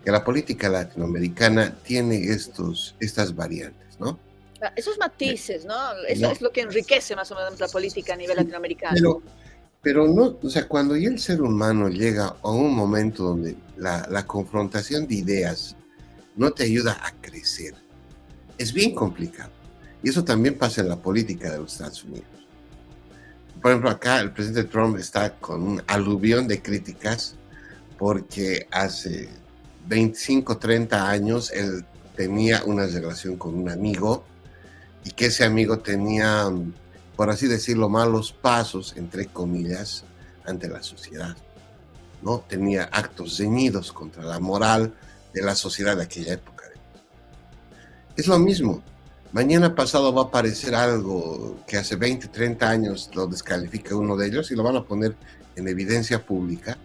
que la política latinoamericana tiene estas variantes, ¿no? Esos matices, ¿no? Eso es lo que enriquece más o menos la política a nivel latinoamericano. Pero no, o sea, cuando ya el ser humano llega a un momento donde la confrontación de ideas no te ayuda a crecer, es bien complicado. Y eso también pasa en la política de los Estados Unidos. Por ejemplo, acá el presidente Trump está con un aluvión de críticas porque hace 25, 30 años él tenía una relación con un amigo y que ese amigo tenía, por así decirlo, malos pasos, entre comillas, ante la sociedad, ¿no? Tenía actos ceñidos contra la moral de la sociedad de aquella época. Es lo mismo. Mañana pasado va a aparecer algo que hace 20, 30 años lo descalifica uno de ellos y lo van a poner en evidencia pública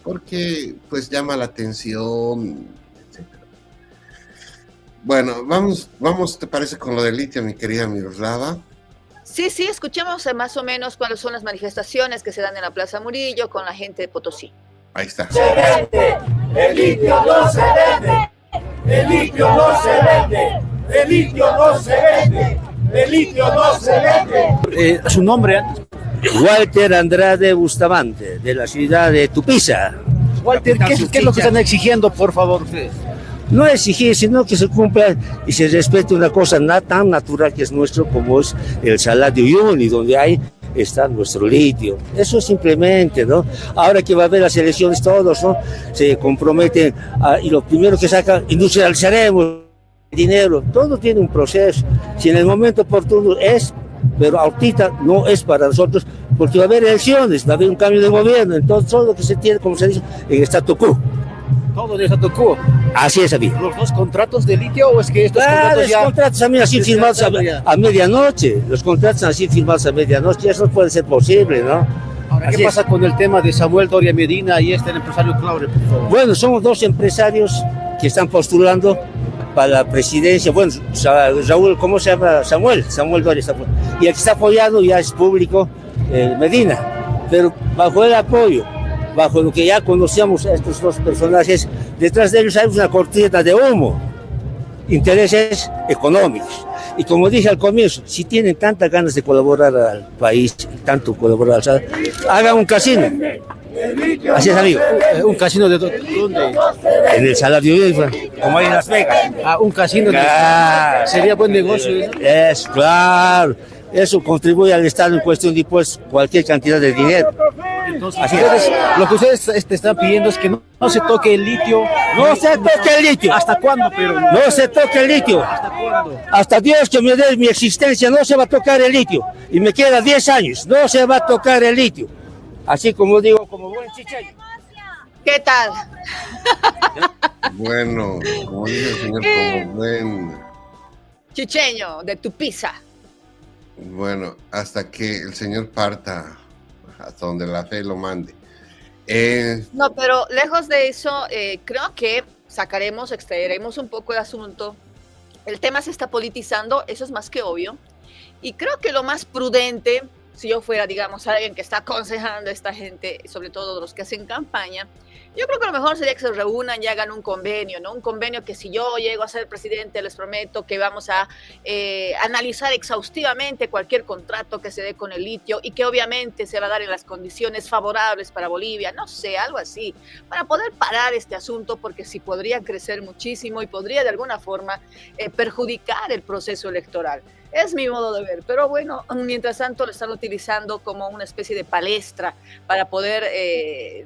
porque pues llama la atención, etc. Bueno, vamos, ¿te parece con lo del litio, mi querida Miroslava? Sí, escuchemos más o menos cuáles son las manifestaciones que se dan en la Plaza Murillo con la gente de Potosí. Ahí está. Se vende, el litio no se vende, el litio no se vende, el litio no se vende, el litio no se vende. Su nombre antes. Walter Andrade Bustamante, de la ciudad de Tupiza. Walter, ¿qué es lo que están exigiendo, por favor, ustedes? No exigir, sino que se cumpla y se respete una cosa tan natural que es nuestro como es el Salar de Uyuni, donde está nuestro litio. Eso simplemente, ¿no? Ahora que va a haber las elecciones, todos, ¿no? Se comprometen y lo primero que sacan, industrializaremos dinero. Todo tiene un proceso. Si en el momento oportuno es, pero ahorita no es para nosotros, porque va a haber elecciones, va a haber un cambio de gobierno, entonces todo lo que se tiene, como se dice, en statu quo. Todo de statu quo. Así es, amigo. ¿Los dos contratos de litio o es que estos contratos ya... Los contratos también así firmados a medianoche, los contratos así firmados a medianoche, eso no puede ser posible, ¿no? Ahora, ¿qué pasa con el tema de Samuel Doria Medina y el empresario Claure, por favor? Bueno, somos dos empresarios que están postulando para la presidencia. Bueno, Raúl, ¿cómo se llama? Samuel Doria. Y el que está apoyado ya es público, Medina, pero bajo el apoyo, bajo lo que ya conocíamos a estos dos personajes, detrás de ellos hay una cortina de humo, intereses económicos. Y como dije al comienzo, si tienen tantas ganas de colaborar al país, tanto colaborar, hagan un casino. Así es, amigo. ¿Un casino de dónde? En el Salar de Uyuni, como hay en Las Vegas. Un casino sería buen negocio. Es claro. Eso contribuye al Estado en cuestión de impuestos, cualquier cantidad de dinero. Entonces, lo que ustedes están pidiendo es que no se toque el litio. No se toque el litio. ¿Hasta cuándo, pero? No se toque el litio. ¿Hasta cuándo? Hasta Dios que me dé mi existencia, no se va a tocar el litio. Y me queda 10 años, no se va a tocar el litio. Así como digo, como buen chicheño. ¿Qué tal? Bueno, como dice el señor, como buen... chicheño, de Tupiza. Bueno, hasta que el señor parta, hasta donde la fe lo mande. No, pero lejos de eso, creo que extraeremos un poco el asunto. El tema se está politizando, eso es más que obvio. Y creo que lo más prudente, si yo fuera, digamos, alguien que está aconsejando a esta gente, sobre todo los que hacen campaña, yo creo que lo mejor sería que se reúnan y hagan un convenio, ¿no? Un convenio que si yo llego a ser presidente, les prometo que vamos a analizar exhaustivamente cualquier contrato que se dé con el litio y que obviamente se va a dar en las condiciones favorables para Bolivia, no sé, algo así, para poder parar este asunto, porque sí podría crecer muchísimo y podría de alguna forma perjudicar el proceso electoral. Es mi modo de ver, pero bueno, mientras tanto lo están utilizando como una especie de palestra para poder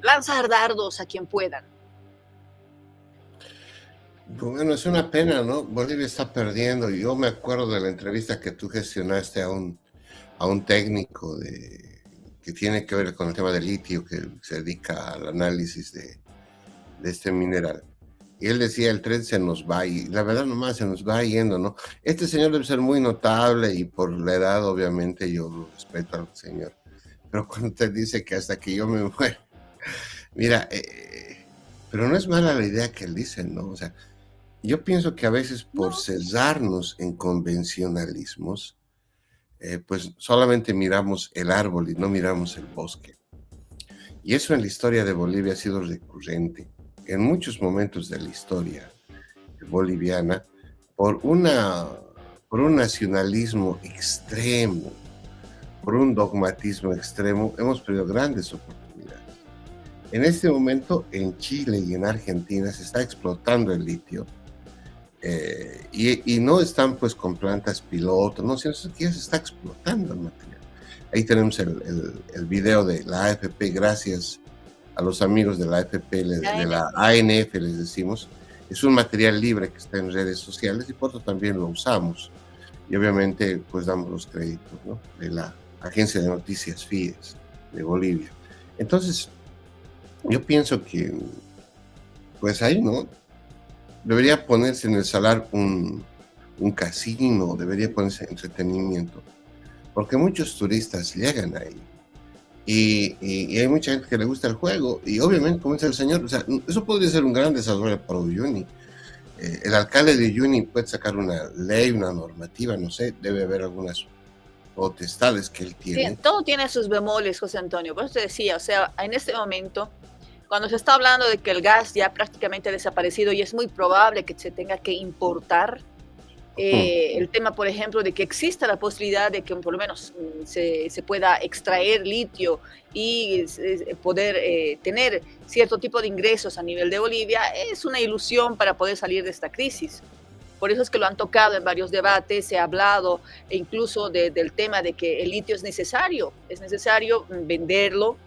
lanzar dardos a quien puedan. Bueno, es una pena, ¿no? Bolivia está perdiendo. Yo me acuerdo de la entrevista que tú gestionaste a un técnico que tiene que ver con el tema del litio, que se dedica al análisis de este mineral. Y él decía, el tren se nos va, y la verdad nomás se nos va yendo, ¿no? Este señor debe ser muy notable, y por la edad, obviamente, yo lo respeto al señor. Pero cuando usted dice que hasta que yo me muera, mira, pero no es mala la idea que él dice, ¿no? O sea, yo pienso que a veces por cesarnos en convencionalismos, pues solamente miramos el árbol y no miramos el bosque. Y eso en la historia de Bolivia ha sido recurrente. En muchos momentos de la historia boliviana, por una por un nacionalismo extremo, por un dogmatismo extremo, hemos perdido grandes oportunidades. En este momento, en Chile y en Argentina se está explotando el litio, y no están pues con plantas piloto, no, sino que ya se está explotando el material. Ahí tenemos el video de la AFP, gracias a los amigos de la AFP, de la ANF, les decimos. Es un material libre que está en redes sociales y por eso también lo usamos. Y obviamente pues damos los créditos, ¿no?, de la agencia de noticias FIES de Bolivia. Entonces, yo pienso que pues ahí, ¿no?, debería ponerse en el salar un casino, debería ponerse entretenimiento, porque muchos turistas llegan ahí y hay mucha gente que le gusta el juego y obviamente, como dice el señor, o sea, eso podría ser un gran desarrollo para Uyuni. El alcalde de Uyuni puede sacar una ley, una normativa, no sé, debe haber algunas potestades que él tiene. Sí, todo tiene sus bemoles, José Antonio, por eso te decía, o sea, en este momento, cuando se está hablando de que el gas ya prácticamente ha desaparecido y es muy probable que se tenga que importar, el tema, por ejemplo, de que exista la posibilidad de que por lo menos se pueda extraer litio y poder tener cierto tipo de ingresos a nivel de Bolivia, es una ilusión para poder salir de esta crisis. Por eso es que lo han tocado en varios debates, se ha hablado incluso del tema de que el litio es necesario venderlo,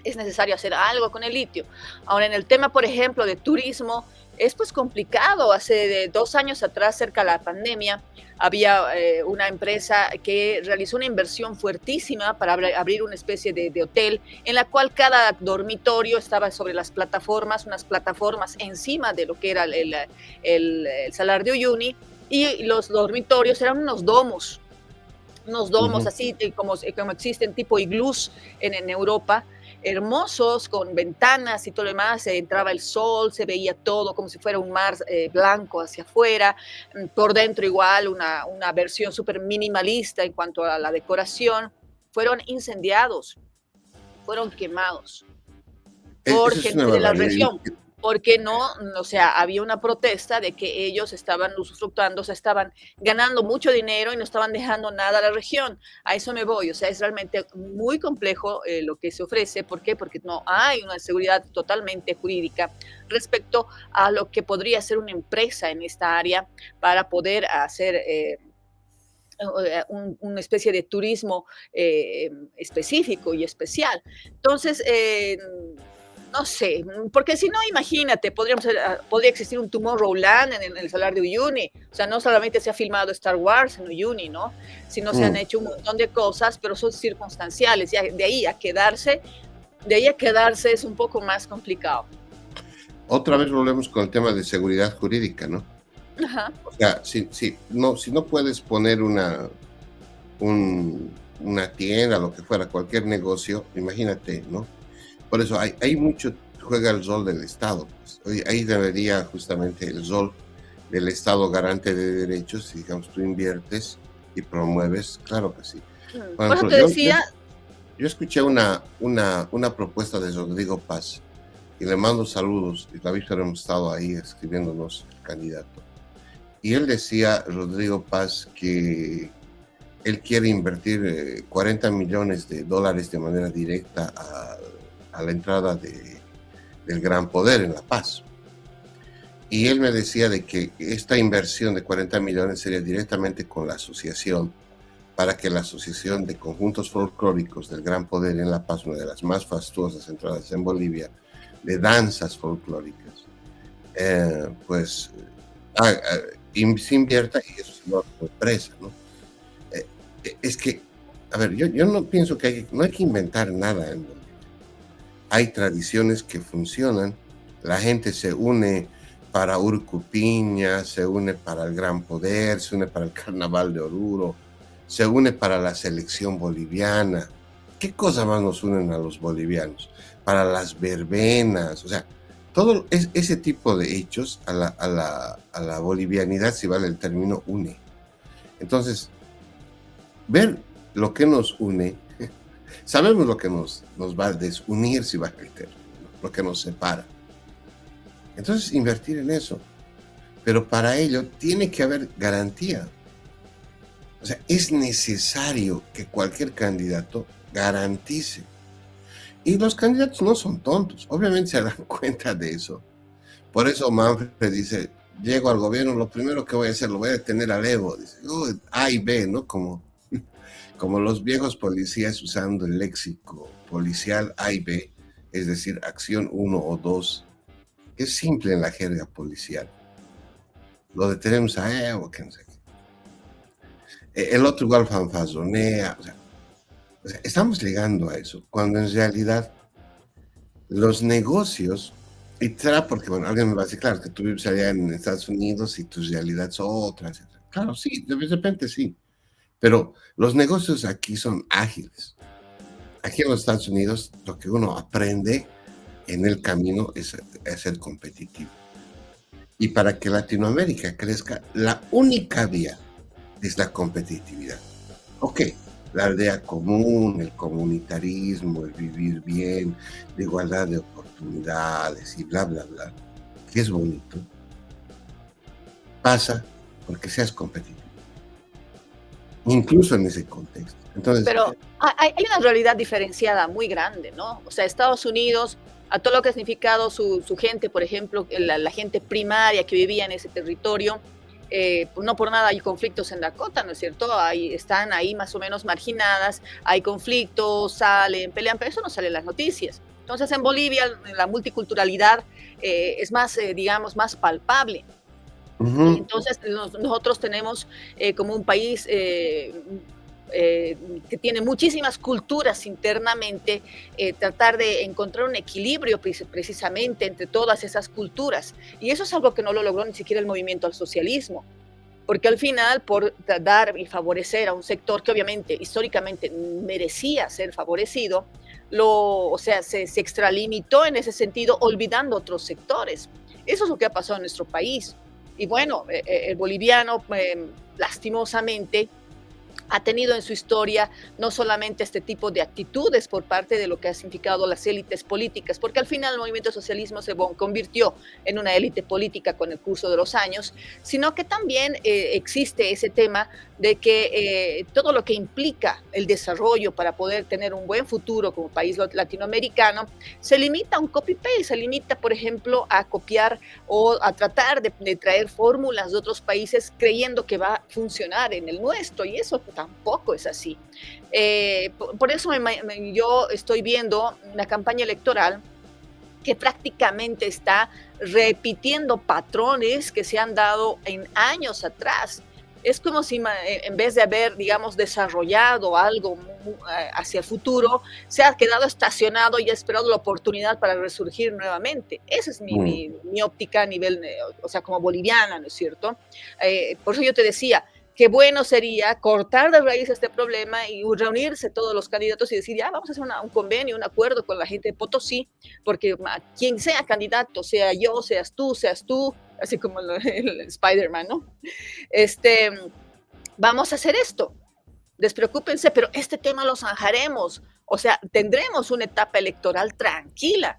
es necesario hacer algo con el litio. Ahora, en el tema, por ejemplo, de turismo, es pues complicado. Hace 2 años atrás, cerca de la pandemia, había una empresa que realizó una inversión fuertísima para abrir una especie de hotel en la cual cada dormitorio estaba sobre las plataformas, unas plataformas encima de lo que era el Salar de Uyuni, y los dormitorios eran unos domos así como existen tipo iglús en Europa, hermosos, con ventanas y todo lo demás. Entraba el sol, se veía todo como si fuera un mar blanco hacia afuera, por dentro igual una versión súper minimalista en cuanto a la decoración. Fueron incendiados, fueron quemados por gente de la región, porque no, o sea, había una protesta de que ellos estaban usufructuando, o sea, estaban ganando mucho dinero y no estaban dejando nada a la región. A eso me voy, o sea, es realmente muy complejo lo que se ofrece. ¿Por qué? Porque no hay una seguridad totalmente jurídica respecto a lo que podría ser una empresa en esta área para poder hacer una especie de turismo específico y especial. Entonces, no sé, porque si no, imagínate, podría existir un Tomorrowland en el Salar de Uyuni. O sea, no solamente se ha filmado Star Wars en Uyuni, ¿no?, sino se han hecho un montón de cosas, pero son circunstanciales. Ya de ahí a quedarse es un poco más complicado. Otra vez volvemos con el tema de seguridad jurídica, ¿no? Ajá. O sea, si no puedes poner una tienda, lo que fuera, cualquier negocio, imagínate, ¿no? Por eso hay mucho, juega el rol del Estado. Pues. Ahí debería justamente el rol del Estado garante de derechos, si digamos tú inviertes y promueves, claro que sí. Por eso te decía... Yo escuché una propuesta de Rodrigo Paz y le mando saludos, y la víspera hemos estado ahí escribiéndonos el candidato. Y él decía, Rodrigo Paz, que él quiere invertir $40 millones de manera directa a la entrada del Gran Poder en La Paz. Y él me decía de que esta inversión de 40 millones sería directamente con la asociación, para que la Asociación de Conjuntos Folclóricos del Gran Poder en La Paz, una de las más fastuosas entradas en Bolivia, de danzas folclóricas, pues se invierta y eso se lo empresa, ¿no? Es que, a ver, yo no pienso que no hay que inventar nada en Bolivia. Hay tradiciones que funcionan, la gente se une para Urcupiña, se une para el Gran Poder, se une para el Carnaval de Oruro, se une para la selección boliviana. ¿Qué cosa más nos unen a los bolivianos? Para las verbenas, o sea, todo ese tipo de hechos a la bolivianidad, si vale el término, une. Entonces, ver lo que nos une, sabemos lo que nos va a desunir, si vale el término, lo que nos separa. Entonces, invertir en eso. Pero para ello tiene que haber garantía. O sea, es necesario que cualquier candidato garantice. Y los candidatos no son tontos, obviamente se dan cuenta de eso. Por eso Manfred dice, llego al gobierno, lo primero que voy a hacer, lo voy a detener a Evo. Dice, A y B, ¿no? Como los viejos policías usando el léxico policial A y B, es decir, acción 1 o 2, que es simple en la jerga policial. Lo detenemos a Evo, que no sé qué. El otro igual fanfazonea, o sea, estamos llegando a eso, cuando en realidad los negocios, y será porque, bueno, alguien me va a decir, claro, que tú vives allá en Estados Unidos y tu realidad es otra, etc. Claro, sí, de repente sí, pero los negocios aquí son ágiles. Aquí en los Estados Unidos lo que uno aprende en el camino es ser competitivo. Y para que Latinoamérica crezca, la única vía es la competitividad. Ok, la aldea común, el comunitarismo, el vivir bien, la igualdad de oportunidades y bla, bla, bla, que es bonito, pasa porque seas competitivo, incluso en ese contexto. Entonces, pero hay una realidad diferenciada muy grande, ¿no? O sea, Estados Unidos, a todo lo que ha significado su gente, por ejemplo, la gente primaria que vivía en ese territorio, pues no por nada hay conflictos en Dakota, ¿no es cierto? Están ahí más o menos marginadas, hay conflictos, salen, pelean, pero eso no sale en las noticias. Entonces, en Bolivia la multiculturalidad es más, digamos, más palpable. Y entonces nosotros tenemos como un país que tiene muchísimas culturas internamente, tratar de encontrar un equilibrio precisamente entre todas esas culturas. Y eso es algo que no lo logró ni siquiera el movimiento al socialismo, porque al final, por dar y favorecer a un sector que obviamente históricamente merecía ser favorecido, se extralimitó en ese sentido, olvidando otros sectores. Eso es lo que ha pasado en nuestro país. Y bueno, el boliviano, lastimosamente, ha tenido en su historia no solamente este tipo de actitudes por parte de lo que ha significado las élites políticas, porque al final el movimiento socialismo se convirtió en una élite política con el curso de los años, sino que también existe ese tema de que todo lo que implica el desarrollo para poder tener un buen futuro como país latinoamericano se limita a un copy-paste, se limita, por ejemplo, a copiar o a tratar de traer fórmulas de otros países creyendo que va a funcionar en el nuestro, y eso tampoco es así. Por eso yo estoy viendo una campaña electoral que prácticamente está repitiendo patrones que se han dado en años atrás. Es como si en vez de haber, digamos, desarrollado algo hacia el futuro, se ha quedado estacionado y ha esperado la oportunidad para resurgir nuevamente. Esa es mi óptica a nivel, o sea, como boliviana, ¿no es cierto? Por eso yo te decía, qué bueno sería cortar de raíz este problema y reunirse todos los candidatos y decir, ya, vamos a hacer un convenio, un acuerdo con la gente de Potosí, porque quien sea candidato, sea yo, seas tú, así como el Spider-Man, ¿no? Vamos a hacer esto. Despreocúpense, pero este tema lo zanjaremos. O sea, tendremos una etapa electoral tranquila.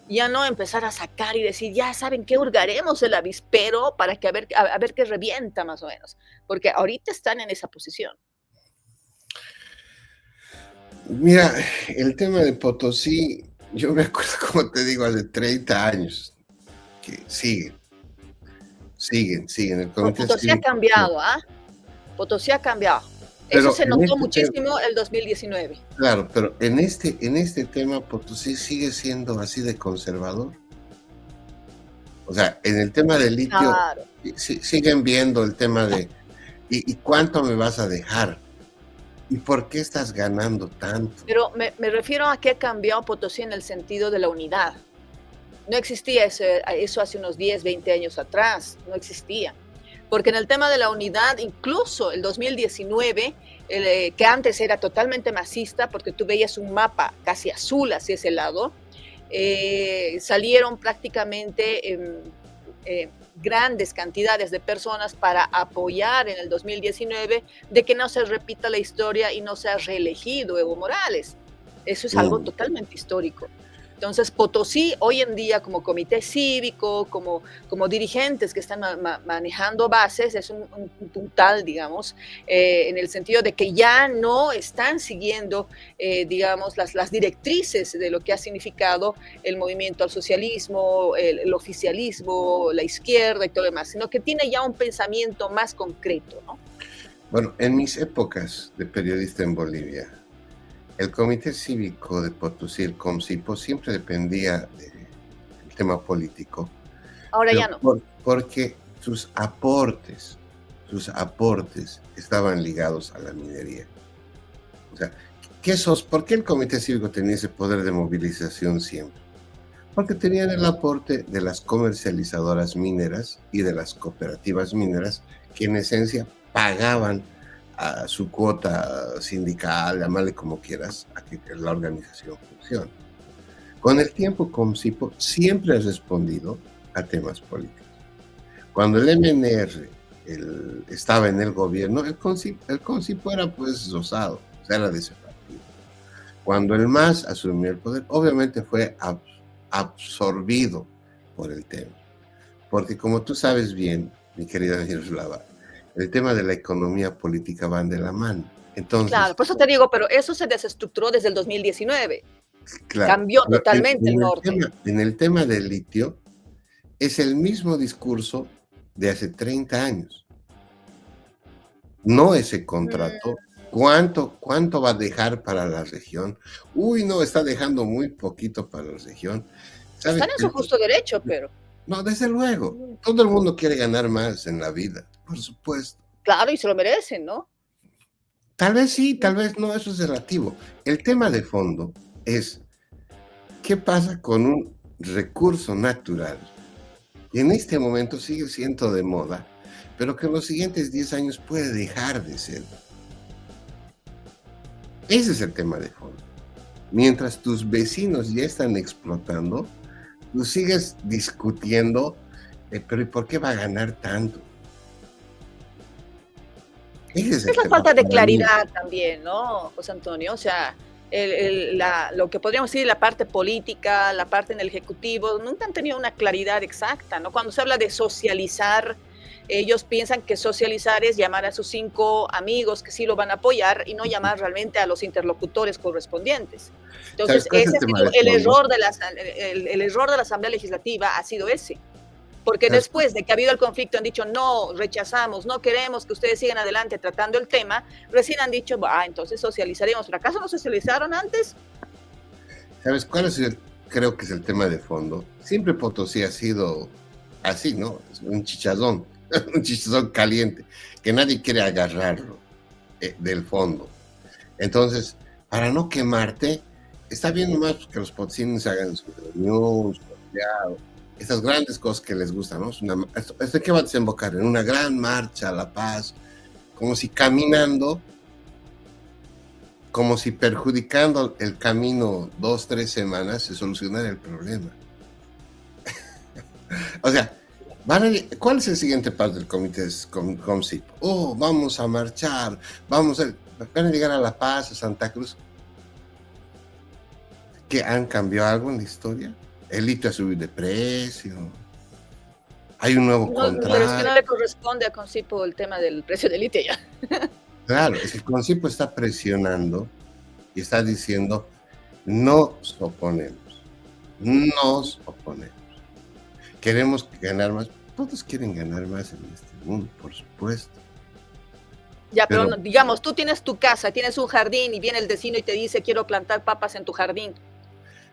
Ya no empezar a sacar y decir, ya saben qué, hurgaremos el avispero para que a ver qué revienta más o menos. Porque ahorita están en esa posición. Mira, el tema de Potosí, yo me acuerdo, como te digo, hace 30 años, que siguen. Potosí ha cambiado, ¿ah? Potosí ha cambiado. Eso se notó muchísimo el 2019. Claro, pero en este tema Potosí sigue siendo así de conservador. O sea, en el tema del litio, claro, siguen viendo el tema de ¿y cuánto me vas a dejar? ¿Y por qué estás ganando tanto? Pero me refiero a que ha cambiado Potosí en el sentido de la unidad. No existía eso hace unos 10, 20 años atrás, no existía. Porque en el tema de la unidad, incluso el 2019, que antes era totalmente masista, porque tú veías un mapa casi azul hacia ese lado, salieron prácticamente grandes cantidades de personas para apoyar en el 2019 de que no se repita la historia y no sea reelegido Evo Morales. Eso es algo totalmente histórico. Entonces, Potosí hoy en día como comité cívico, como dirigentes que están manejando bases, es un puntal, digamos, en el sentido de que ya no están siguiendo, digamos, las directrices de lo que ha significado el movimiento al socialismo, el oficialismo, la izquierda y todo lo demás, sino que tiene ya un pensamiento más concreto, ¿no? Bueno, en mis épocas de periodista en Bolivia, el Comité Cívico de Potosí, el COMCIPO, siempre dependía del tema político. Ahora ya no. Porque sus aportes estaban ligados a la minería. O sea, ¿por qué el Comité Cívico tenía ese poder de movilización siempre? Porque tenían el aporte de las comercializadoras mineras y de las cooperativas mineras, que en esencia pagaban a su cuota sindical, llamarle como quieras, a que la organización funcione. Con el tiempo, COMCIPO siempre ha respondido a temas políticos. Cuando el MNR estaba en el gobierno, el COMCIPO era pues osado, o sea, era de ese partido. Cuando el MAS asumió el poder, obviamente fue absorbido por el tema. Porque como tú sabes bien, mi querida Miroslava, el tema de la economía política van de la mano. Entonces, claro, por eso te digo, pero eso se desestructuró desde el 2019. Claro, cambió totalmente el norte. En el tema del litio, es el mismo discurso de hace 30 años. No ese contrato. ¿Cuánto va a dejar para la región? Uy, no, está dejando muy poquito para la región. ¿Sabes? Están en su justo derecho, pero... No, desde luego. Todo el mundo quiere ganar más en la vida, por supuesto. Claro, y se lo merecen, ¿no? Tal vez sí, tal vez no, eso es relativo. El tema de fondo es, ¿qué pasa con un recurso natural que en este momento sigue siendo de moda, pero que en los siguientes 10 años puede dejar de ser? Ese es el tema de fondo. Mientras tus vecinos ya están explotando, tú sigues discutiendo, pero ¿y por qué va a ganar tanto? Es la falta de claridad también, ¿no, José Antonio? O sea, lo que podríamos decir, la parte política, la parte en el Ejecutivo, nunca han tenido una claridad exacta, ¿no? Cuando se habla de socializar, ellos piensan que socializar es llamar a sus 5 amigos que sí lo van a apoyar y no llamar realmente a los interlocutores correspondientes. Entonces, ese ha sido el error de la Asamblea Legislativa, ha sido ese. Porque después de que ha habido el conflicto han dicho, no, rechazamos, no queremos que ustedes sigan adelante tratando el tema, recién han dicho, entonces socializaremos. ¿Pero acaso no socializaron antes? ¿Sabes cuál es creo que es el tema de fondo? Siempre Potosí ha sido así, ¿no? Es un chichazón, un chichazón caliente, que nadie quiere agarrarlo del fondo. Entonces, para no quemarte, está bien nomás que los potosinos hagan su reunión, su paseado, estas grandes cosas que les gustan, ¿no? ¿Esto qué va a desembocar? En una gran marcha a la paz, como si caminando, como si perjudicando el camino 2-3 semanas se solucionara el problema. O sea, ¿cuál es el siguiente paso del comité COMCIPO? Vamos a marchar, van a llegar a La Paz, a Santa Cruz. ¿Qué han cambiado algo en la historia? El litio ha subido de precio. Hay un nuevo contrato. Pero es que no le corresponde a COMCIPO el tema del precio del litio ya. Claro, es que COMCIPO está presionando y está diciendo, nos oponemos. Queremos ganar más. Todos quieren ganar más en este mundo, por supuesto. Ya, pero digamos, tú tienes tu casa, tienes un jardín y viene el vecino y te dice, quiero plantar papas en tu jardín.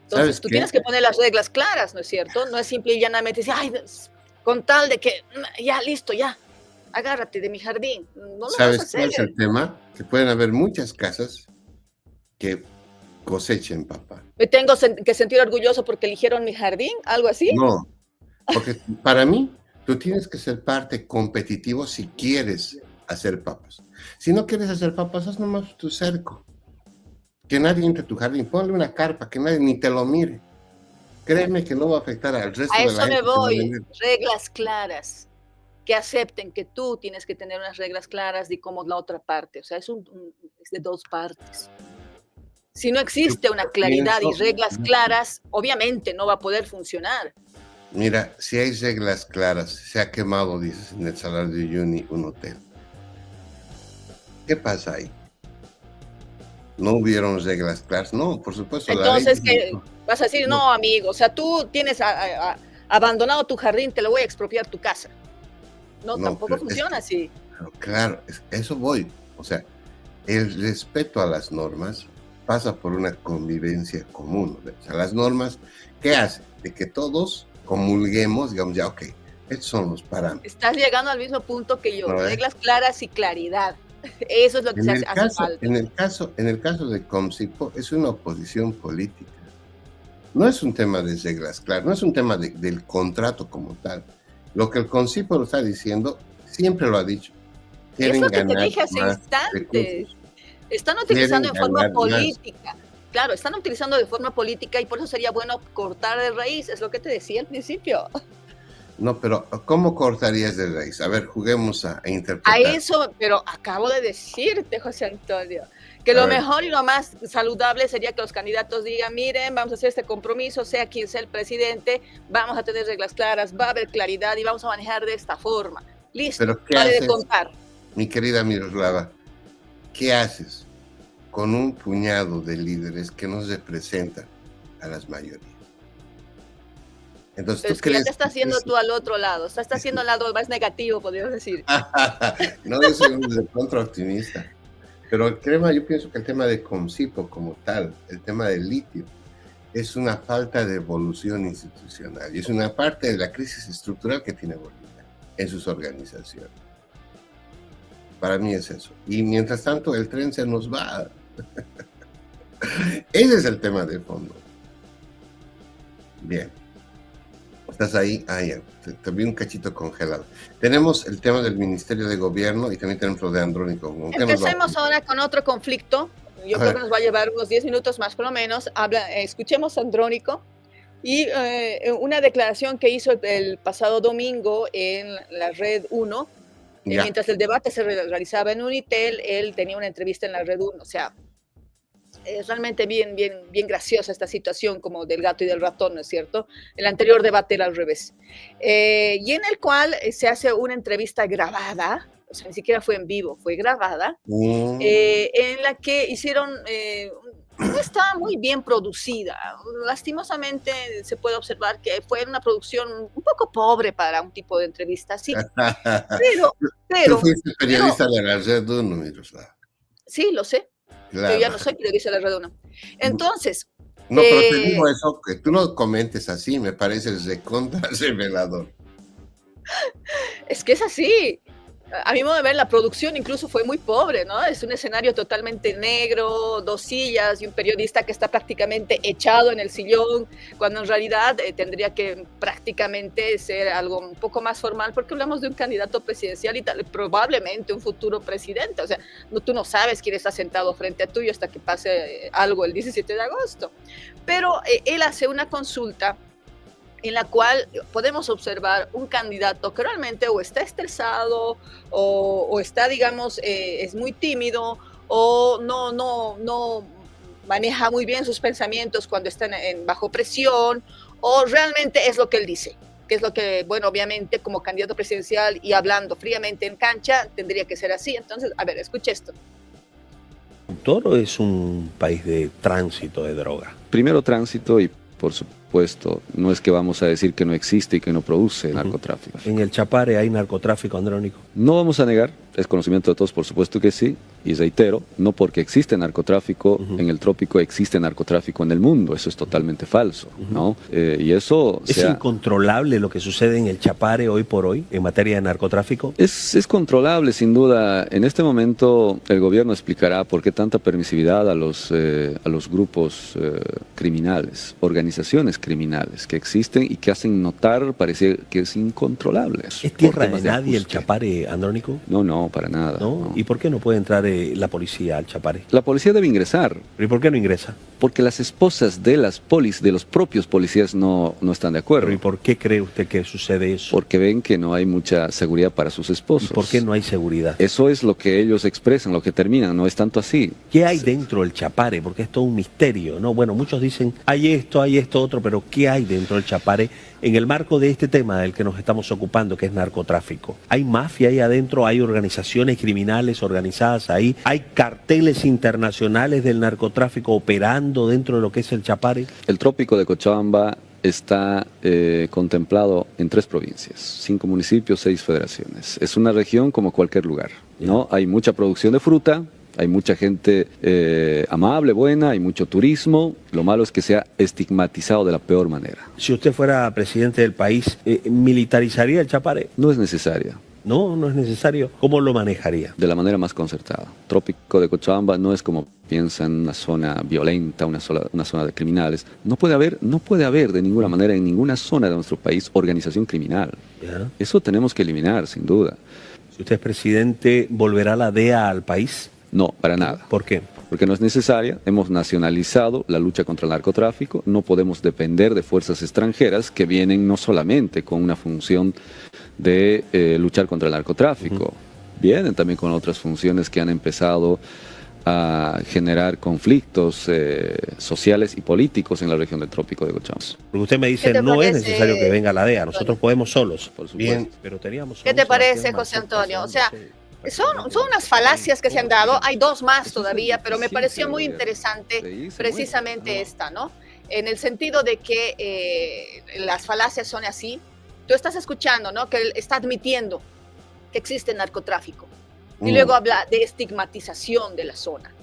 Entonces tú tienes que poner las reglas claras, ¿no es cierto? No es simple y llanamente decir, con tal de que, ya, listo, ya, agárrate de mi jardín. No lo ¿Sabes vas a hacer? cuál es el tema? Que pueden haber muchas casas que cosechen papa. ¿Me tengo que sentir orgulloso porque eligieron mi jardín? ¿Algo así? No, porque para mí, tú tienes que ser parte competitivo si quieres hacer papas. Si no quieres hacer papas, haz nomás tu cerco. Que nadie entre a tu jardín, ponle una carpa, que nadie ni te lo mire. Créeme que no va a afectar al resto de la gente. A eso me voy, reglas claras, que acepten que tú tienes que tener unas reglas claras de cómo la otra parte, o sea, es de dos partes. Si no existe una claridad y reglas claras, obviamente no va a poder funcionar. Mira, si hay reglas claras, se ha quemado, dices, en el Salar de Uyuni un hotel. ¿Qué pasa ahí? ¿No hubieron reglas claras? No, por supuesto. Entonces, ¿qué vas a decir? No, amigo, o sea, tú tienes abandonado tu jardín, te lo voy a expropiar tu casa. No, tampoco funciona así. Claro, eso voy. O sea, el respeto a las normas pasa por una convivencia común. O sea, las normas, ¿qué hacen? De que todos comulguemos, digamos, ya, ok, estos son los parámetros. Estás llegando al mismo punto que yo, reglas claras y claridad. Eso es lo que hace falta. En el caso de Comcipo, es una oposición política. No es un tema de reglas claras, no es un tema del contrato como tal. Lo que el Comcipo lo está diciendo, siempre lo ha dicho. Es lo que te dije hace instantes. Están utilizando en forma política. Claro, están utilizando de forma política y por eso sería bueno cortar de raíz, es lo que te decía al principio. No, pero ¿cómo cortarías de raíz? A ver, juguemos a interpretar. A eso, pero acabo de decirte, José Antonio, que lo mejor y lo más saludable sería que los candidatos digan, miren, vamos a hacer este compromiso, sea quien sea el presidente, vamos a tener reglas claras, va a haber claridad y vamos a manejar de esta forma. Listo, pero ¿qué haces, de contar? Mi querida Miroslava, ¿qué haces con un puñado de líderes que no representan a las mayorías? Entonces, pero ¿tú crees? Ya te estás haciendo tú al otro lado, estás haciendo al lado más negativo, podríamos decir. No, yo soy un contra optimista. Pero el tema, yo pienso que el tema de Comcipo como tal, el tema del litio, es una falta de evolución institucional y es una parte de la crisis estructural que tiene Bolivia en sus organizaciones. Para mí es eso. Y mientras tanto, el tren se nos va. Ese es el tema de fondo. Bien. ¿Estás ahí? Ah, ya. Te vi un cachito congelado. Tenemos el tema del Ministerio de Gobierno y también tenemos lo de Andrónico. Empecemos ahora con otro conflicto. Yo creo que nos va a llevar unos 10 minutos más por lo menos. Escuchemos a Andrónico y una declaración que hizo el pasado domingo en la Red 1. Mientras el debate se realizaba en Unitel, él tenía una entrevista en la Red 1. O sea, es realmente bien graciosa esta situación como del gato y del ratón, ¿no es cierto? El anterior debate era al revés. Y en el cual se hace una entrevista grabada, o sea, ni siquiera fue en vivo, fue grabada, en la que hicieron, no estaba muy bien producida. Lastimosamente se puede observar que fue una producción un poco pobre para un tipo de entrevista así. Pero tú fuiste periodista de la Red 1, Miroslava. Sí, lo sé. Claro. Yo ya no soy periodista de la Red 1. Entonces... No, pero te digo eso, que tú lo comentes así, me parece recontra revelador. Es que es así. A mi modo de ver, la producción incluso fue muy pobre, ¿no? Es un escenario totalmente negro, 2 sillas y un periodista que está prácticamente echado en el sillón, cuando en realidad tendría que prácticamente ser algo un poco más formal, porque hablamos de un candidato presidencial y probablemente un futuro presidente. O sea, tú no sabes quién está sentado frente a tuyo hasta que pase algo el 17 de agosto. Pero él hace una consulta en la cual podemos observar un candidato que realmente o está estresado o está, digamos, es muy tímido o no maneja muy bien sus pensamientos cuando está bajo presión, o realmente es lo que él dice, que es lo que, bueno, obviamente como candidato presidencial y hablando fríamente en cancha, tendría que ser así. Entonces, a ver, escuche esto. Toro es un país de tránsito de droga. Primero tránsito y por supuesto, no es que vamos a decir que no existe y que no produce narcotráfico. ¿En el Chapare hay narcotráfico, Andrónico? No vamos a negar, es conocimiento de todos, por supuesto que sí, y reitero, no porque existe narcotráfico en el trópico, existe narcotráfico en el mundo, eso es totalmente falso, ¿no? Y eso... ¿Es incontrolable lo que sucede en el Chapare hoy por hoy en materia de narcotráfico? Es controlable, sin duda. En este momento el gobierno explicará por qué tanta permisividad a los grupos criminales, organizaciones criminales que existen y que hacen notar, parece que es incontrolable. ¿Es tierra de nadie el Chapare, Andrónico? No, para nada. ¿No? ¿Y por qué no puede entrar entre la policía al Chapare? La policía debe ingresar. ¿Y por qué no ingresa? Porque las esposas de los propios policías no están de acuerdo. ¿Y por qué cree usted que sucede eso? Porque ven que no hay mucha seguridad para sus esposos. ¿Y por qué no hay seguridad? Eso es lo que ellos expresan, lo que terminan, no es tanto así. ¿Qué hay dentro del Chapare? Porque es todo un misterio, ¿no? Bueno, muchos dicen, hay esto, otro, pero ¿qué hay dentro del Chapare en el marco de este tema del que nos estamos ocupando, que es narcotráfico? ¿Hay mafia ahí adentro? ¿Hay organizaciones criminales organizadas ahí? ¿Hay carteles internacionales del narcotráfico operando dentro de lo que es el Chapare? El trópico de Cochabamba está contemplado en 3 provincias, 5 municipios, 6 federaciones. Es una región como cualquier lugar, ¿no? Hay mucha producción de fruta, hay mucha gente amable, buena, hay mucho turismo. Lo malo es que se ha estigmatizado de la peor manera. Si usted fuera presidente del país, ¿militarizaría el Chapare? No es necesaria. No, no es necesario. ¿Cómo lo manejaría? De la manera más concertada. Trópico de Cochabamba no es como piensan, una zona violenta, una zona de criminales. No puede haber de ninguna manera en ninguna zona de nuestro país organización criminal. ¿Ya? Eso tenemos que eliminar, sin duda. Si usted es presidente, ¿volverá la DEA al país? No, para nada. ¿Por qué? Porque no es necesaria. Hemos nacionalizado la lucha contra el narcotráfico. No podemos depender de fuerzas extranjeras que vienen no solamente con una función de luchar contra el narcotráfico, vienen también con otras funciones que han empezado a generar conflictos sociales y políticos en la región del Trópico de Cochabamba. Porque usted me dice, no es necesario que venga la DEA, nosotros podemos solos. Por supuesto. Bien, pero teníamos... ¿Qué te parece, José Antonio? O sea, son unas falacias que se han dado, hay 2 más todavía, pero me pareció muy interesante precisamente esta, ¿no? En el sentido de que las falacias son así. Tú estás escuchando, ¿no? Que él está admitiendo que existe narcotráfico. Y luego habla de estigmatización de la zona.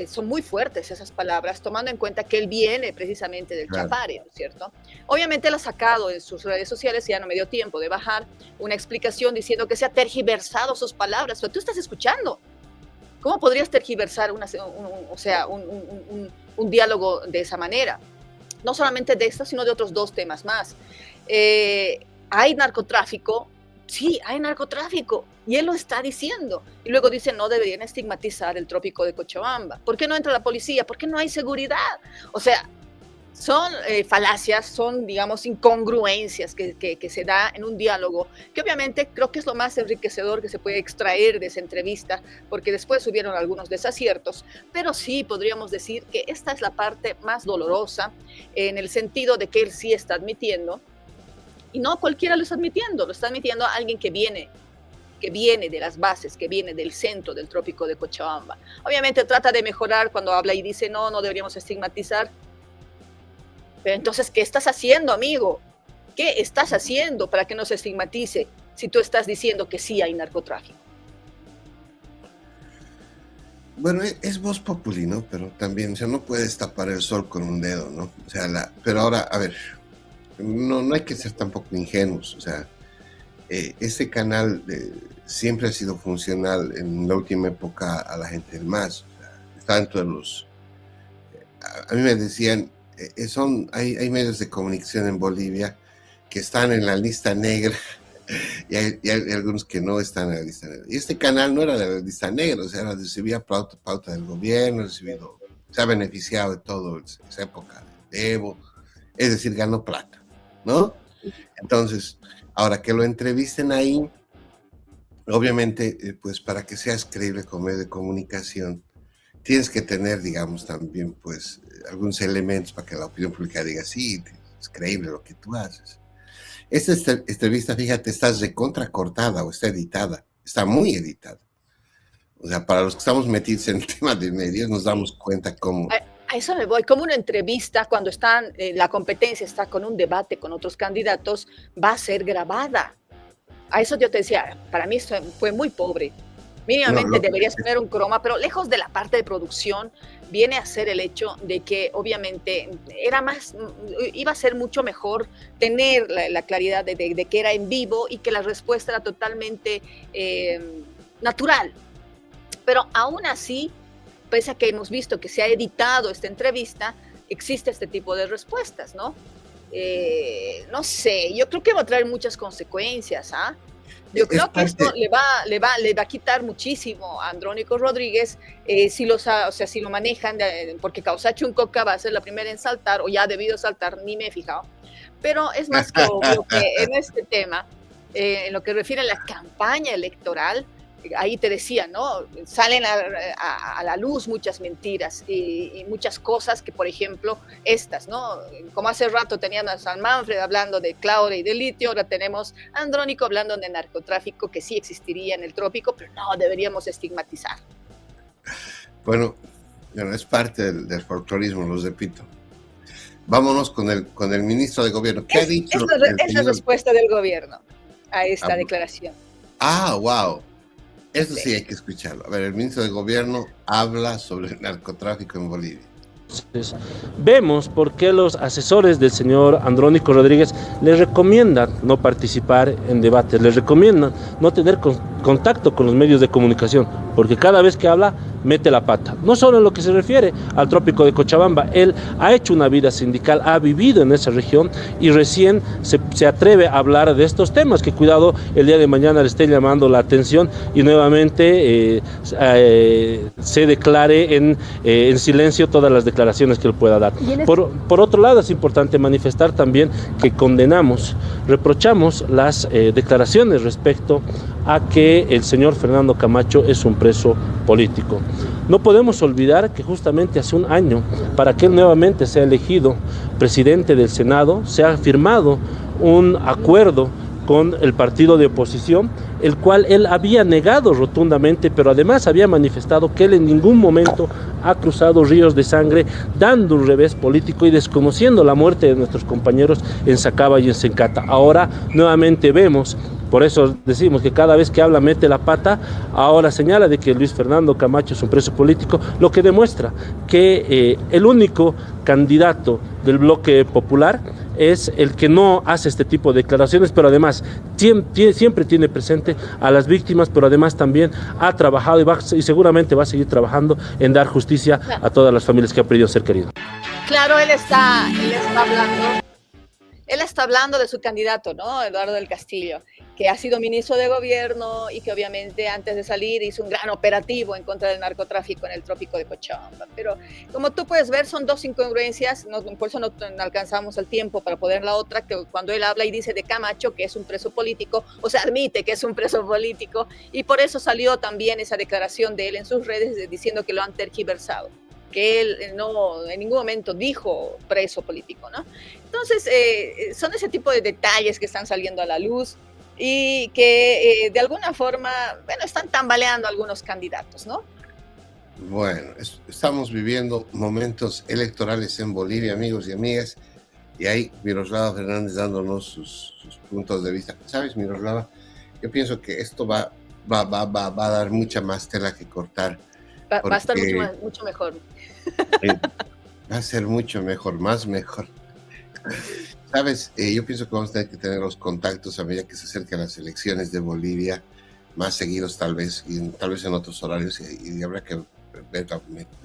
Son muy fuertes esas palabras, tomando en cuenta que él viene precisamente del Chapare, ¿no es cierto? Obviamente él ha sacado en sus redes sociales, ya no me dio tiempo de bajar, una explicación diciendo que se ha tergiversado sus palabras. Pero tú estás escuchando. ¿Cómo podrías tergiversar un diálogo de esa manera? No solamente de esto, sino de otros 2 temas más. ¿Hay narcotráfico? Sí, hay narcotráfico. Y él lo está diciendo. Y luego dice, no deberían estigmatizar el trópico de Cochabamba. ¿Por qué no entra la policía? ¿Por qué no hay seguridad? O sea, son falacias, son, digamos, incongruencias que se da en un diálogo, que obviamente creo que es lo más enriquecedor que se puede extraer de esa entrevista, porque después hubieron algunos desaciertos, pero sí podríamos decir que esta es la parte más dolorosa, en el sentido de que él sí está admitiendo, y no cualquiera lo está admitiendo alguien que viene de las bases, que viene del centro del trópico de Cochabamba. Obviamente trata de mejorar cuando habla y dice, no deberíamos estigmatizar. Pero entonces, ¿qué estás haciendo, amigo? ¿Qué estás haciendo para que no se estigmatice si tú estás diciendo que sí hay narcotráfico? Bueno, es voz populi, ¿no? Pero también, o sea, no puedes tapar el sol con un dedo, ¿no? O sea, pero ahora, a ver, no hay que ser tampoco ingenuos, o sea, este canal siempre ha sido funcional en la última época a la gente del MAS, o sea, tanto en los... a mí me decían, hay medios de comunicación en Bolivia que están en la lista negra y hay algunos que no están en la lista negra. Y este canal no era de la lista negra, o sea, recibía pauta del gobierno, se ha beneficiado de todo esa época de Evo, es decir, ganó plata, ¿no? Entonces, ahora que lo entrevisten ahí, obviamente, pues para que seas creíble como medio de comunicación, tienes que tener, digamos, también, pues, algunos elementos para que la opinión pública diga, sí, es creíble lo que tú haces. Esta entrevista, fíjate, está recontra cortada o está editada, está muy editada. O sea, para los que estamos metidos en el tema de medios, nos damos cuenta cómo... A eso me voy, como una entrevista cuando la competencia está con un debate con otros candidatos, va a ser grabada. A eso yo te decía, para mí fue muy pobre. Mínimamente deberías poner un croma, pero lejos de la parte de producción, viene a ser el hecho de que obviamente iba a ser mucho mejor tener la claridad de que era en vivo y que la respuesta era totalmente natural. Pero aún así, pese a que hemos visto que se ha editado esta entrevista, existe este tipo de respuestas, ¿no? No sé, yo creo que va a traer muchas consecuencias, ¿ah? Yo creo que esto le va a quitar muchísimo a Andrónico Rodríguez si lo manejan, porque Causacho Uncoca va a ser la primera en saltar, o ya ha debido saltar, ni me he fijado. Pero es más que obvio que en este tema, en lo que refiere a la campaña electoral, ahí te decía, ¿no? Salen a la luz muchas mentiras y muchas cosas que, por ejemplo, estas, ¿no? Como hace rato teníamos a San Manfred hablando de Claudia y de litio, ahora tenemos a Andrónico hablando de narcotráfico, que sí existiría en el trópico, pero no deberíamos estigmatizar. Bueno, es parte del folclorismo, los repito. Vámonos con el ministro de Gobierno. ¿Qué ha dicho? Es la respuesta del gobierno a esta declaración. Wow. Eso sí hay que escucharlo. A ver, el ministro de Gobierno habla sobre el narcotráfico en Bolivia. Entonces, vemos por qué los asesores del señor Andrónico Rodríguez le recomiendan no participar en debates, le recomiendan no tener contacto con los medios de comunicación, porque cada vez que habla mete la pata. No solo en lo que se refiere al trópico de Cochabamba, él ha hecho una vida sindical, ha vivido en esa región y recién se atreve a hablar de estos temas, que cuidado el día de mañana le esté llamando la atención y nuevamente se declare en silencio todas las declaraciones que él pueda dar. Por otro lado, es importante manifestar también que condenamos, reprochamos las declaraciones respecto a que el señor Fernando Camacho es un preso político. No podemos olvidar que justamente hace un año, para que él nuevamente sea elegido presidente del Senado, se ha firmado un acuerdo con el partido de oposición, el cual él había negado rotundamente, pero además había manifestado que él en ningún momento ha cruzado ríos de sangre, dando un revés político y desconociendo la muerte de nuestros compañeros en Sacaba y en Sencata. Ahora nuevamente vemos, por eso decimos que cada vez que habla mete la pata, ahora señala de que Luis Fernando Camacho es un preso político, lo que demuestra que el único candidato del bloque popular es el que no hace este tipo de declaraciones, pero además siempre tiene presente a las víctimas, pero además también ha trabajado y seguramente va a seguir trabajando en dar justicia a todas las familias que han perdido un ser querido. Claro, él está hablando de su candidato, ¿no? Eduardo del Castillo, que ha sido ministro de Gobierno y que obviamente antes de salir hizo un gran operativo en contra del narcotráfico en el trópico de Cochabamba. Pero como tú puedes ver, son dos incongruencias, por eso no alcanzamos el tiempo para poner la otra, que cuando él habla y dice de Camacho que es un preso político, o sea, admite que es un preso político, y por eso salió también esa declaración de él en sus redes diciendo que lo han tergiversado, que él no en ningún momento dijo preso político, ¿no? Entonces, son ese tipo de detalles que están saliendo a la luz y que de alguna forma, bueno, están tambaleando algunos candidatos, ¿no? Bueno, estamos viviendo momentos electorales en Bolivia, amigos y amigas, y ahí Miroslava Fernández dándonos sus puntos de vista. ¿Sabes, Miroslava? Yo pienso que esto va a dar mucha más tela que cortar. Va a estar mucho mejor. Va a ser mucho mejor, más mejor. Sabes, yo pienso que vamos a tener que tener los contactos a medida que se acercan las elecciones de Bolivia, más seguidos tal vez, y tal vez en otros horarios, y habrá que ver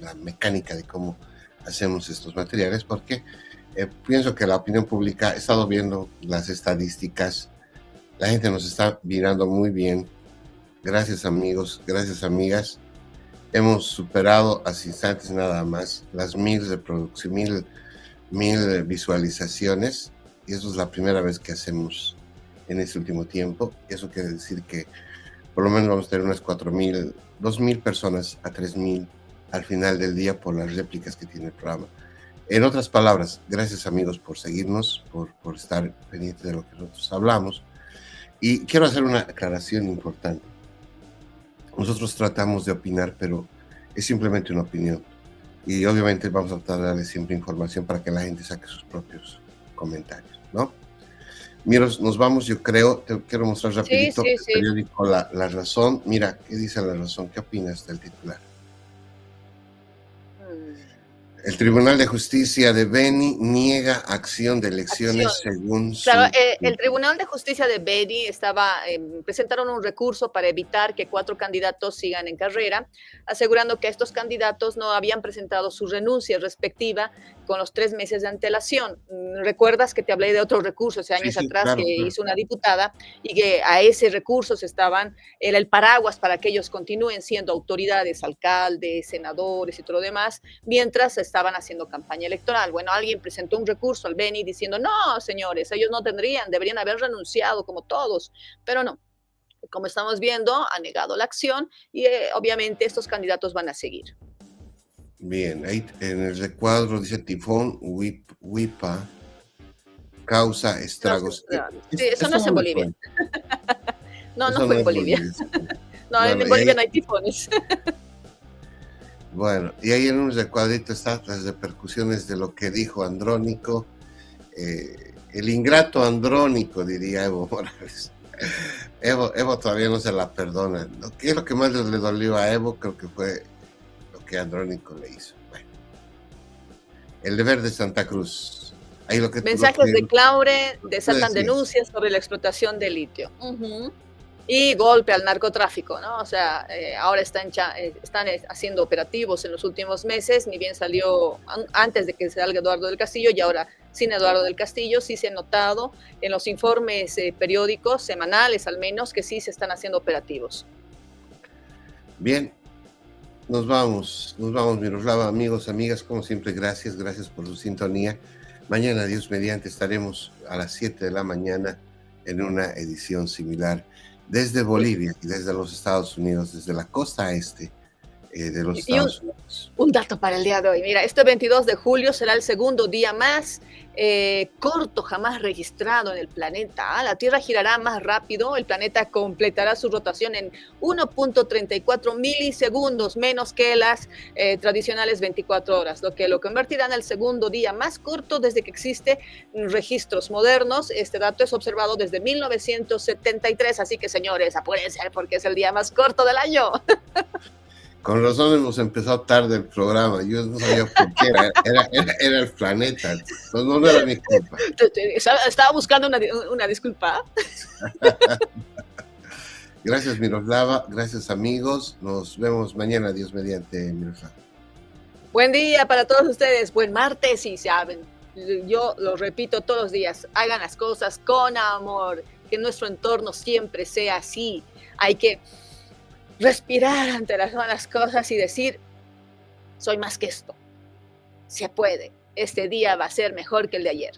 la mecánica de cómo hacemos estos materiales, porque pienso que la opinión pública, he estado viendo las estadísticas, la gente nos está mirando muy bien. Gracias, amigos, gracias, amigas. Hemos superado hace instantes nada más las 1000 reproducciones, 1000 visualizaciones, y eso es la primera vez que hacemos en este último tiempo. Eso quiere decir que por lo menos vamos a tener unas 4000, 2000 personas a 3000 al final del día por las réplicas que tiene el programa. En otras palabras, gracias, amigos, por seguirnos, por estar pendientes de lo que nosotros hablamos. Y quiero hacer una aclaración importante. Nosotros tratamos de opinar, pero es simplemente una opinión. Y obviamente vamos a tratar de darle siempre información para que la gente saque sus propios comentarios, ¿no? Miros, nos vamos, yo creo, te quiero mostrar rapidito el periódico La Razón. Mira, ¿qué dice La Razón? ¿Qué opinas del titular? El Tribunal de Justicia de Beni niega acción de elecciones según su... Claro, el Tribunal de Justicia de Beni presentaron un recurso para evitar que 4 candidatos sigan en carrera, asegurando que estos candidatos no habían presentado su renuncia respectiva con los 3 meses de antelación. ¿Recuerdas que te hablé de otro recurso hace años atrás claro, que hizo una diputada y que a ese recurso era el paraguas para que ellos continúen siendo autoridades, alcaldes, senadores y todo lo demás, mientras estaban haciendo campaña electoral? Bueno, alguien presentó un recurso al Beni diciendo, no, señores, ellos no deberían haber renunciado como todos, pero no. Como estamos viendo, ha negado la acción y obviamente estos candidatos van a seguir. Bien, ahí en el recuadro dice tifón, Huipa, causa estragos. Sí, eso no es en Bolivia. No fue en Bolivia. No, en Bolivia no hay tifones. Bueno, y ahí en un recuadrito están las repercusiones de lo que dijo Andrónico, el ingrato Andrónico, diría Evo Morales. Evo todavía no se la perdona. ¿Qué es lo que más le dolió a Evo? Creo que fue lo que Andrónico le hizo. Bueno. El deber de Santa Cruz. Ahí mensajes de Claure desatan denuncias sobre la explotación de litio. Y golpe al narcotráfico, ¿no? O sea, ahora están haciendo operativos en los últimos meses, ni bien salió antes de que salga Eduardo del Castillo, y ahora sin Eduardo del Castillo sí se ha notado en los informes periódicos, semanales al menos, que sí se están haciendo operativos. Bien, nos vamos Miroslava, amigos, amigas, como siempre, gracias por su sintonía. Mañana, Dios mediante, estaremos a las 7 de la mañana en una edición similar desde Bolivia y desde los Estados Unidos, desde la costa este de los Estados Unidos. Un dato para el día de hoy. Mira, este 22 de julio será el segundo día más corto jamás registrado en el planeta. La Tierra girará más rápido, el planeta completará su rotación en 1.34 milisegundos, menos que las tradicionales 24 horas, lo que lo convertirá en el segundo día más corto desde que existen registros modernos. Este dato es observado desde 1973, así que señores, apúrense porque es el día más corto del año. Con razón hemos empezado tarde el programa. Yo no sabía por qué era el planeta. No era mi culpa. Estaba buscando una disculpa. Gracias, Miroslava. Gracias, amigos. Nos vemos mañana, Dios mediante, Miroslava. Buen día para todos ustedes. Buen martes, y saben, yo lo repito todos los días. Hagan las cosas con amor. Que nuestro entorno siempre sea así. Hay que respirar ante las malas cosas y decir, soy más que esto. Se puede. Este día va a ser mejor que el de ayer.